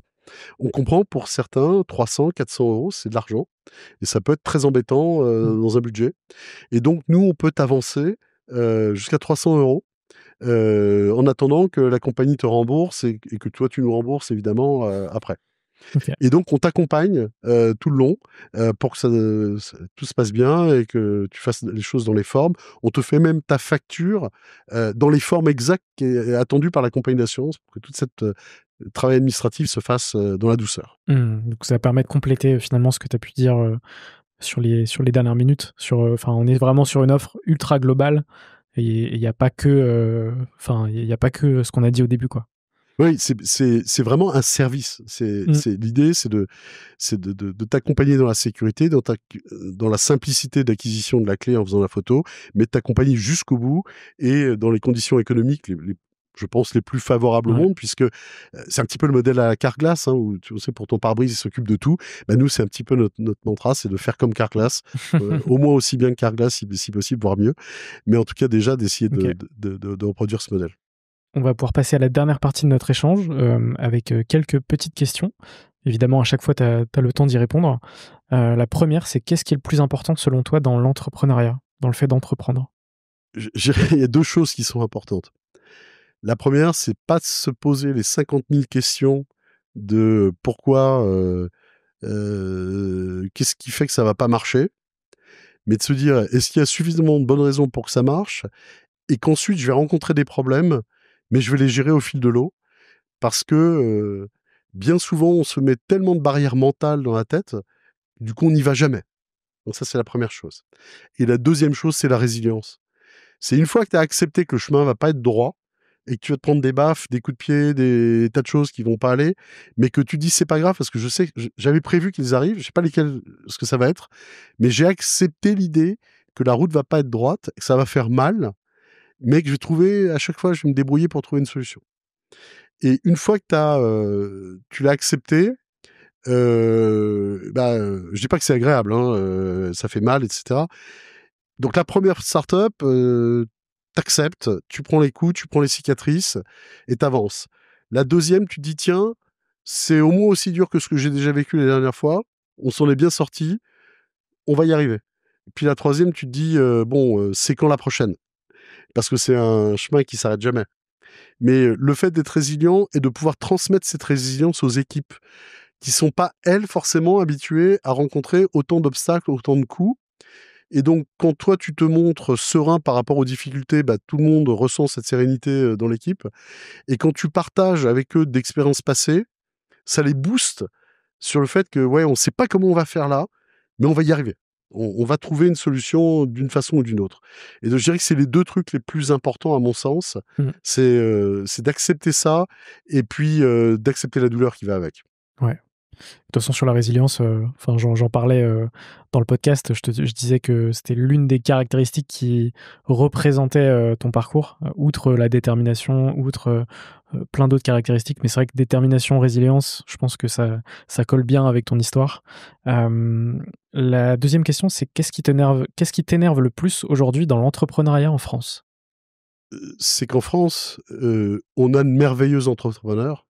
on comprend pour certains 300-400 €, c'est de l'argent et ça peut être très embêtant, dans un budget. Et donc nous, on peut t'avancer, jusqu'à 300 €, en attendant que la compagnie te rembourse et que toi tu nous rembourses évidemment, après. OK. Et donc on t'accompagne, tout le long, pour que tout se passe bien et que tu fasses les choses dans les formes. On te fait même ta facture, dans les formes exactes qui est attendues par la compagnie d'assurance pour que toute cette, travail administratif se fasse, dans la douceur. Donc ça permet de compléter, finalement ce que tu as pu dire, sur les dernières minutes, enfin, on est vraiment sur une offre ultra globale et il y a pas que, enfin, il y a pas que ce qu'on a dit au début, quoi. Oui, c'est vraiment un service. Mmh. L'idée, c'est de t'accompagner dans la sécurité, dans la simplicité d'acquisition de la clé en faisant la photo, mais de t'accompagner jusqu'au bout et dans les conditions économiques je pense les plus favorables au Ouais. monde, puisque c'est un petit peu le modèle à la Carglass, hein, où tu sais, pour ton pare-brise, il s'occupe de tout. Bah, nous, c'est un petit peu notre mantra, c'est de faire comme Carglass, au moins aussi bien que Carglass, si possible, voire mieux. Mais en tout cas, déjà, d'essayer OK. de reproduire ce modèle. On va pouvoir passer à la dernière partie de notre échange, avec, quelques petites questions. Évidemment, à chaque fois, tu as le temps d'y répondre. La première, c'est qu'est-ce qui est le plus important selon toi dans l'entrepreneuriat, dans le fait d'entreprendre? Je dirais, il y a 2 choses qui sont importantes. La première, c'est pas de se poser les 50 000 questions de pourquoi, qu'est-ce qui fait que ça va pas marcher? Mais de se dire: «Est-ce qu'il y a suffisamment de bonnes raisons pour que ça marche?» Et qu'ensuite je vais rencontrer des problèmes, mais je vais les gérer au fil de l'eau. Parce que, bien souvent, on se met tellement de barrières mentales dans la tête, du coup, on n'y va jamais. Donc ça, c'est la première chose. Et la deuxième chose, c'est la résilience. C'est une fois que tu as accepté que le chemin va pas être droit et que tu vas te prendre des baffes, des coups de pied, des tas de choses qui vont pas aller, mais que tu dis: «C'est pas grave parce que je sais que j'avais prévu qu'ils arrivent, je sais pas lesquels ce que ça va être, mais j'ai accepté l'idée que la route va pas être droite, que ça va faire mal, mais que je vais trouver à chaque fois, je vais me débrouiller pour trouver une solution». Et une fois que tu l'as accepté, je dis pas que c'est agréable, hein, ça fait mal et cetera. Donc la première startup, tu tu prends les coups, tu prends les cicatrices et tu avances. La deuxième, tu te dis: «Tiens, c'est au moins aussi dur que ce que j'ai déjà vécu les dernières fois. On s'en est bien sortis, on va y arriver». Et puis la troisième, tu te dis: «Bon, c'est quand la prochaine?» Parce que c'est un chemin qui s'arrête jamais. Mais le fait d'être résilient et de pouvoir transmettre cette résilience aux équipes qui sont pas, elles, forcément habituées à rencontrer autant d'obstacles, autant de coups. Et donc, quand toi, tu te montres serein par rapport aux difficultés, bah, tout le monde ressent cette sérénité dans l'équipe. Et quand tu partages avec eux d'expériences passées, ça les booste sur le fait que, ouais, on ne sait pas comment on va faire là, mais on va y arriver. On va trouver une solution d'une façon ou d'une autre. Et donc, je dirais que c'est les deux trucs les plus importants, à mon sens. Mmh. C'est d'accepter ça et puis d'accepter la douleur qui va avec. Ouais. De toute façon, sur la résilience, enfin, j'en parlais dans le podcast. Je disais que c'était l'une des caractéristiques qui représentait ton parcours, outre la détermination, outre plein d'autres caractéristiques. Mais c'est vrai que détermination, résilience, je pense que ça colle bien avec ton histoire. La deuxième question, c'est qu'est-ce qui t'énerve le plus aujourd'hui dans l'entrepreneuriat en France? C'est qu'en France, on a de merveilleux entrepreneurs,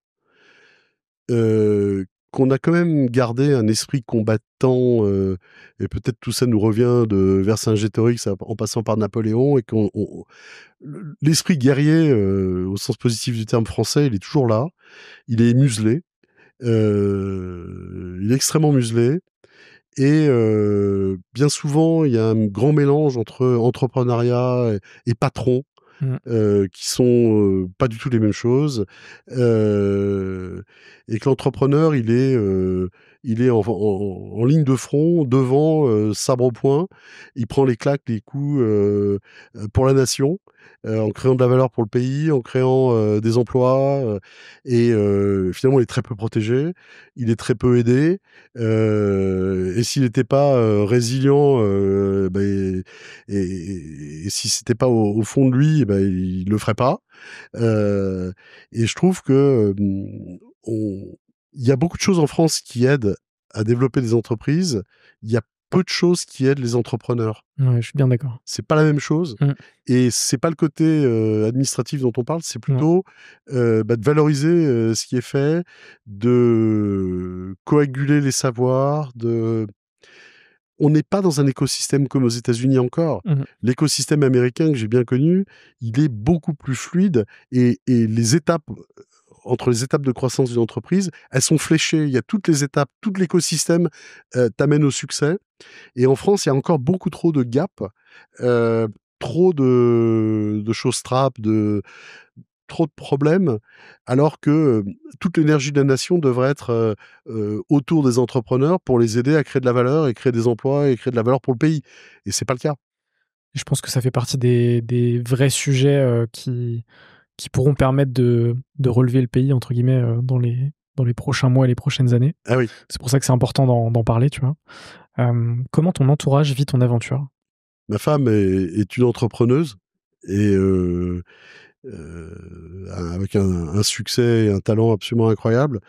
qu'on a quand même gardé un esprit combattant, et peut-être tout ça nous revient de Vercingétorix en passant par Napoléon et l'esprit guerrier, au sens positif du terme français, il est toujours là. Il est muselé, il est extrêmement muselé et bien souvent, il y a un grand mélange entre entrepreneuriat et patron. Mmh. Qui sont pas du tout les mêmes choses, et que l'entrepreneur, il est en ligne de front, devant, sabre au poing. Il prend les claques, les coups, pour la nation, en créant de la valeur pour le pays, en créant, des emplois, et finalement, il est très peu protégé, il est très peu aidé, et s'il n'était pas, résilient, et si c'était pas au fond de lui, eh ben, il le ferait pas. Heu et je trouve que, on il y a beaucoup de choses en France qui aident à développer des entreprises. Il y a peu de choses qui aident les entrepreneurs. Ouais, je suis bien d'accord. C'est pas la même chose Mmh. et c'est pas le côté, administratif dont on parle, c'est Non. plutôt, de valoriser, ce qui est fait, de coaguler les savoirs, on n'est pas dans un écosystème comme aux États-Unis encore. Mmh. L'écosystème américain que j'ai bien connu, il est beaucoup plus fluide et les étapes, entre les étapes de croissance d'une entreprise, elles sont fléchées. Il y a toutes les étapes, tout l'écosystème, t'amène au succès. Et en France, il y a encore beaucoup trop de gaps, trop de choses trappes, trop de problèmes, alors que, toute l'énergie de la nation devrait être, autour des entrepreneurs pour les aider à créer de la valeur et créer des emplois et créer de la valeur pour le pays et c'est pas le cas. Je pense que ça fait partie des vrais sujets, qui pourront permettre de «relever le pays» entre guillemets, dans les prochains mois et les prochaines années. Ah oui, C'est pour ça que c'est important d'en parler, tu vois? Comment ton entourage vit ton aventure? ma femme est une entrepreneuse et avec un succès et un talent absolument incroyable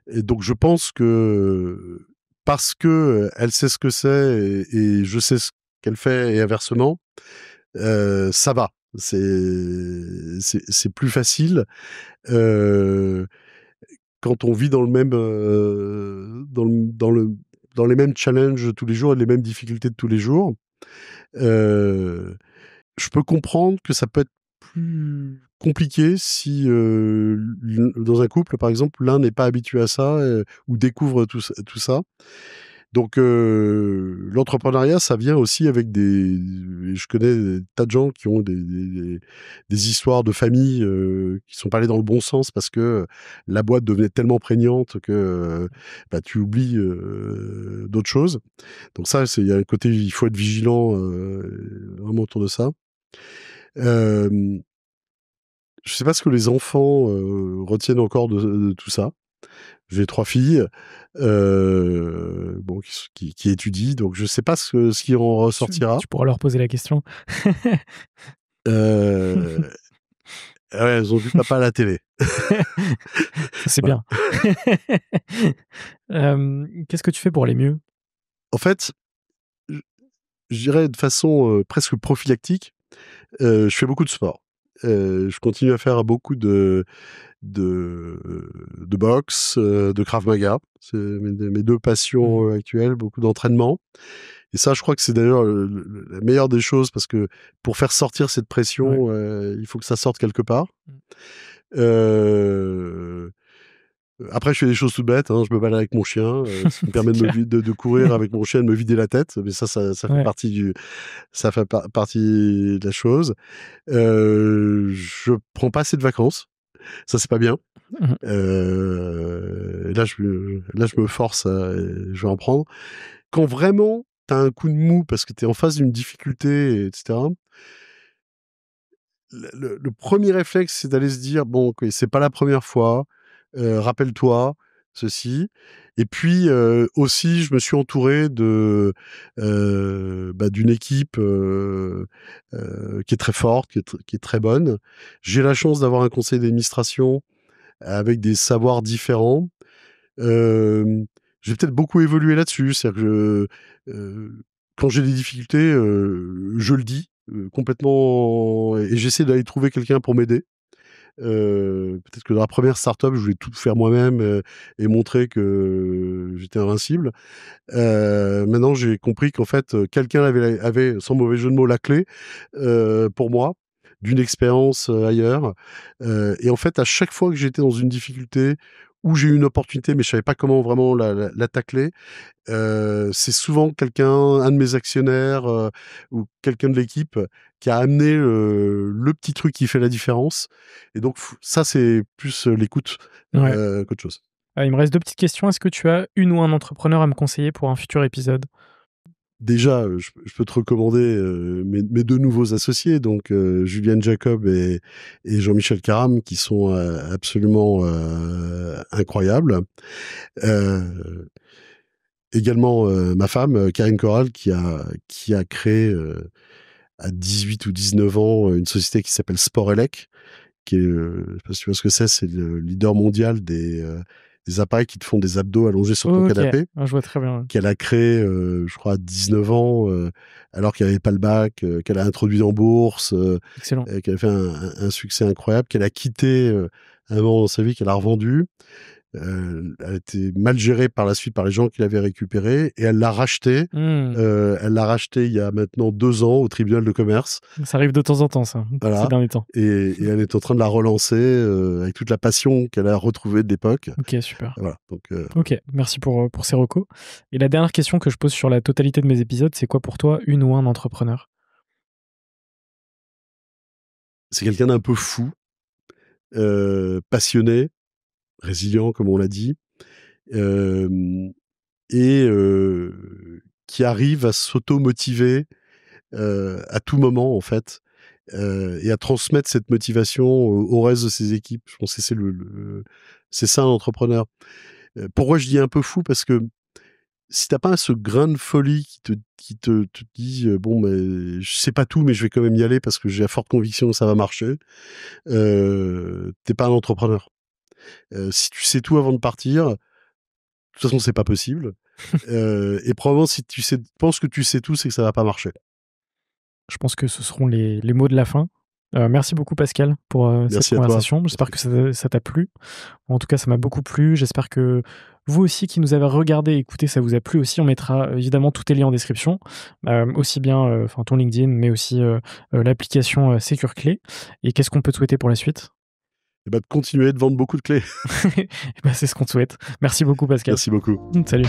et donc je pense que, parce qu'elle sait ce que c'est et je sais ce qu'elle fait et inversement, ça va. C'est plus facile. Heu, Quand on vit dans le même, dans les mêmes challenges tous les jours et les mêmes difficultés de tous les jours, heu, je peux comprendre que ça peut être plus compliqué si, dans un couple, par exemple, l'un n'est pas habitué à ça, ou découvre tout ça. Donc l'entrepreneuriat, ça vient aussi avec je connais des tas de gens qui ont des histoires de famille, qui sont pas allées dans le bon sens parce que la boîte devenait tellement prégnante que, bah, tu oublies, d'autres choses. Donc ça, il y a un côté, il faut être vigilant, vraiment autour de ça. Hem, je sais pas ce que les enfants, retiennent encore de tout ça. J'ai 3 filles, bon qui étudient, donc je sais pas ce qui en ressortira. Tu pourras leur poser la question. Heu, ouais, elles ont vu papa à la télé. Ça, c'est Voilà. bien. Qu'est-ce que tu fais pour aller mieux? En fait, je je dirais de façon, presque prophylactique, je fais beaucoup de sport. Je continue à faire beaucoup de boxe, de Krav Maga. C'est mes 2 Mmh. passions, actuelles, beaucoup d'entraînement. Et ça, je crois que c'est d'ailleurs la meilleure des choses parce que pour faire sortir cette Ouais. pression, il faut que ça sorte quelque part. Mmh. Heu Après, je fais des choses toutes bêtes, hein. Je me balade avec mon chien, ce qui me permet C'est clair. de courir avec mon chien, de me vider la tête, mais ça fait Ouais. partie partie de la chose. Je prends pas assez de vacances, ça c'est pas bien. Mmh. Là, je me force, je vais en prendre. Quand vraiment tu as un coup de mou parce que tu es en face d'une difficulté, et cetera, le 1er réflexe, c'est d'aller se dire: «Bon, OK, c'est pas la première fois, rappelle-toi ceci». Et puis, aussi, je me suis entouré d'une équipe, qui est très forte, qui est très bonne. J'ai la chance d'avoir un conseil d'administration avec des savoirs différents. Hem, j'ai peut-être beaucoup évolué là-dessus. C'est-à-dire que quand j'ai des difficultés, je le dis, complètement, et j'essaie d'aller trouver quelqu'un pour m'aider. Peut-être que dans la première start-up, je voulais tout faire moi-même, et montrer que j'étais invincible. Maintenant, j'ai compris qu'en fait, quelqu'un avait, sans mauvais jeu de mots, la clé, pour moi, d'une expérience, ailleurs. Et en fait, à chaque fois que j'étais dans une difficulté, où j'ai eu une opportunité, mais je savais pas comment vraiment la tacler, c'est souvent un de mes actionnaires, ou quelqu'un de l'équipe qui a amené, le petit truc qui fait la différence. Et donc ça, c'est plus, l'écoute, Ouais. qu'autre chose. Il me reste 2 petites questions. Est-ce que tu as une ou un entrepreneur à me conseiller pour un futur épisode? Déjà, je peux te recommander, mes 2 nouveaux associés, donc Juliane Jacob et Jean-Michel Caram, qui sont, absolument, incroyables. Heu, Également, ma femme, Karine Corral, qui a créé, à 18 ou 19 ans, une société qui s'appelle Sporelec, qui est, je sais pas si tu vois ce que c'est le leader mondial des appareils qui te font des abdos allongés sur ton OK. canapé. Ah, je vois très bien, ouais. Qu'elle a créé, je crois à 19 ans, alors qu'il y avait pas le bac, qu'elle a introduit en bourse, Excellent. qu'elle a fait un succès incroyable, qu'elle a quitté, à un moment dans sa vie, qu'elle a revendu. Elle a été mal gérée par la suite par les gens qui l'avaient récupérée, et elle l'a racheté. Mmh. Elle l'a racheté il y a maintenant 2 ans au tribunal de commerce. Ça arrive de temps en temps ça, ces Voilà. derniers temps. Et elle est en train de la relancer, avec toute la passion qu'elle a retrouvée de l'époque. OK, super. Voilà, donc OK, merci pour ces recos. Et la dernière question que je pose sur la totalité de mes épisodes, c'est quoi pour toi une ou un entrepreneur? c'est quelqu'un d'un peu fou, passionné, résilient comme on l'a dit, hem et qui arrive à s'auto-motiver, à tout moment en fait, et à transmettre cette motivation au reste de ses équipes. Je pense que c'est ça un entrepreneur. Pourquoi je dis un peu fou? Parce que si tu pas ce grain de folie qui te dit, «Bon, mais je sais pas tout, mais je vais quand même y aller parce que j'ai la forte conviction que ça va marcher», tu pas un entrepreneur. Si tu sais tout avant de partir, de toute façon, c'est pas possible. Et probablement, si tu penses que tu sais tout, c'est que ça va pas marcher. Je pense que ce seront les mots de la fin. Merci beaucoup Pascal pour, cette Merci à toi. conversation. J'espère que ça t'a plu. En tout cas, ça m'a beaucoup plu. J'espère que vous aussi qui nous avez regardé et écouté, ça vous a plu aussi. On mettra, évidemment tous tes liens en description, aussi bien, enfin ton LinkedIn, mais aussi, l'application, SecureClé. Et qu'est-ce qu'on peut te souhaiter pour la suite? Et bah, de continuer de vendre beaucoup de clés. Et bah, c'est ce qu'on te souhaite. Merci beaucoup Pascal. Merci beaucoup. Salut.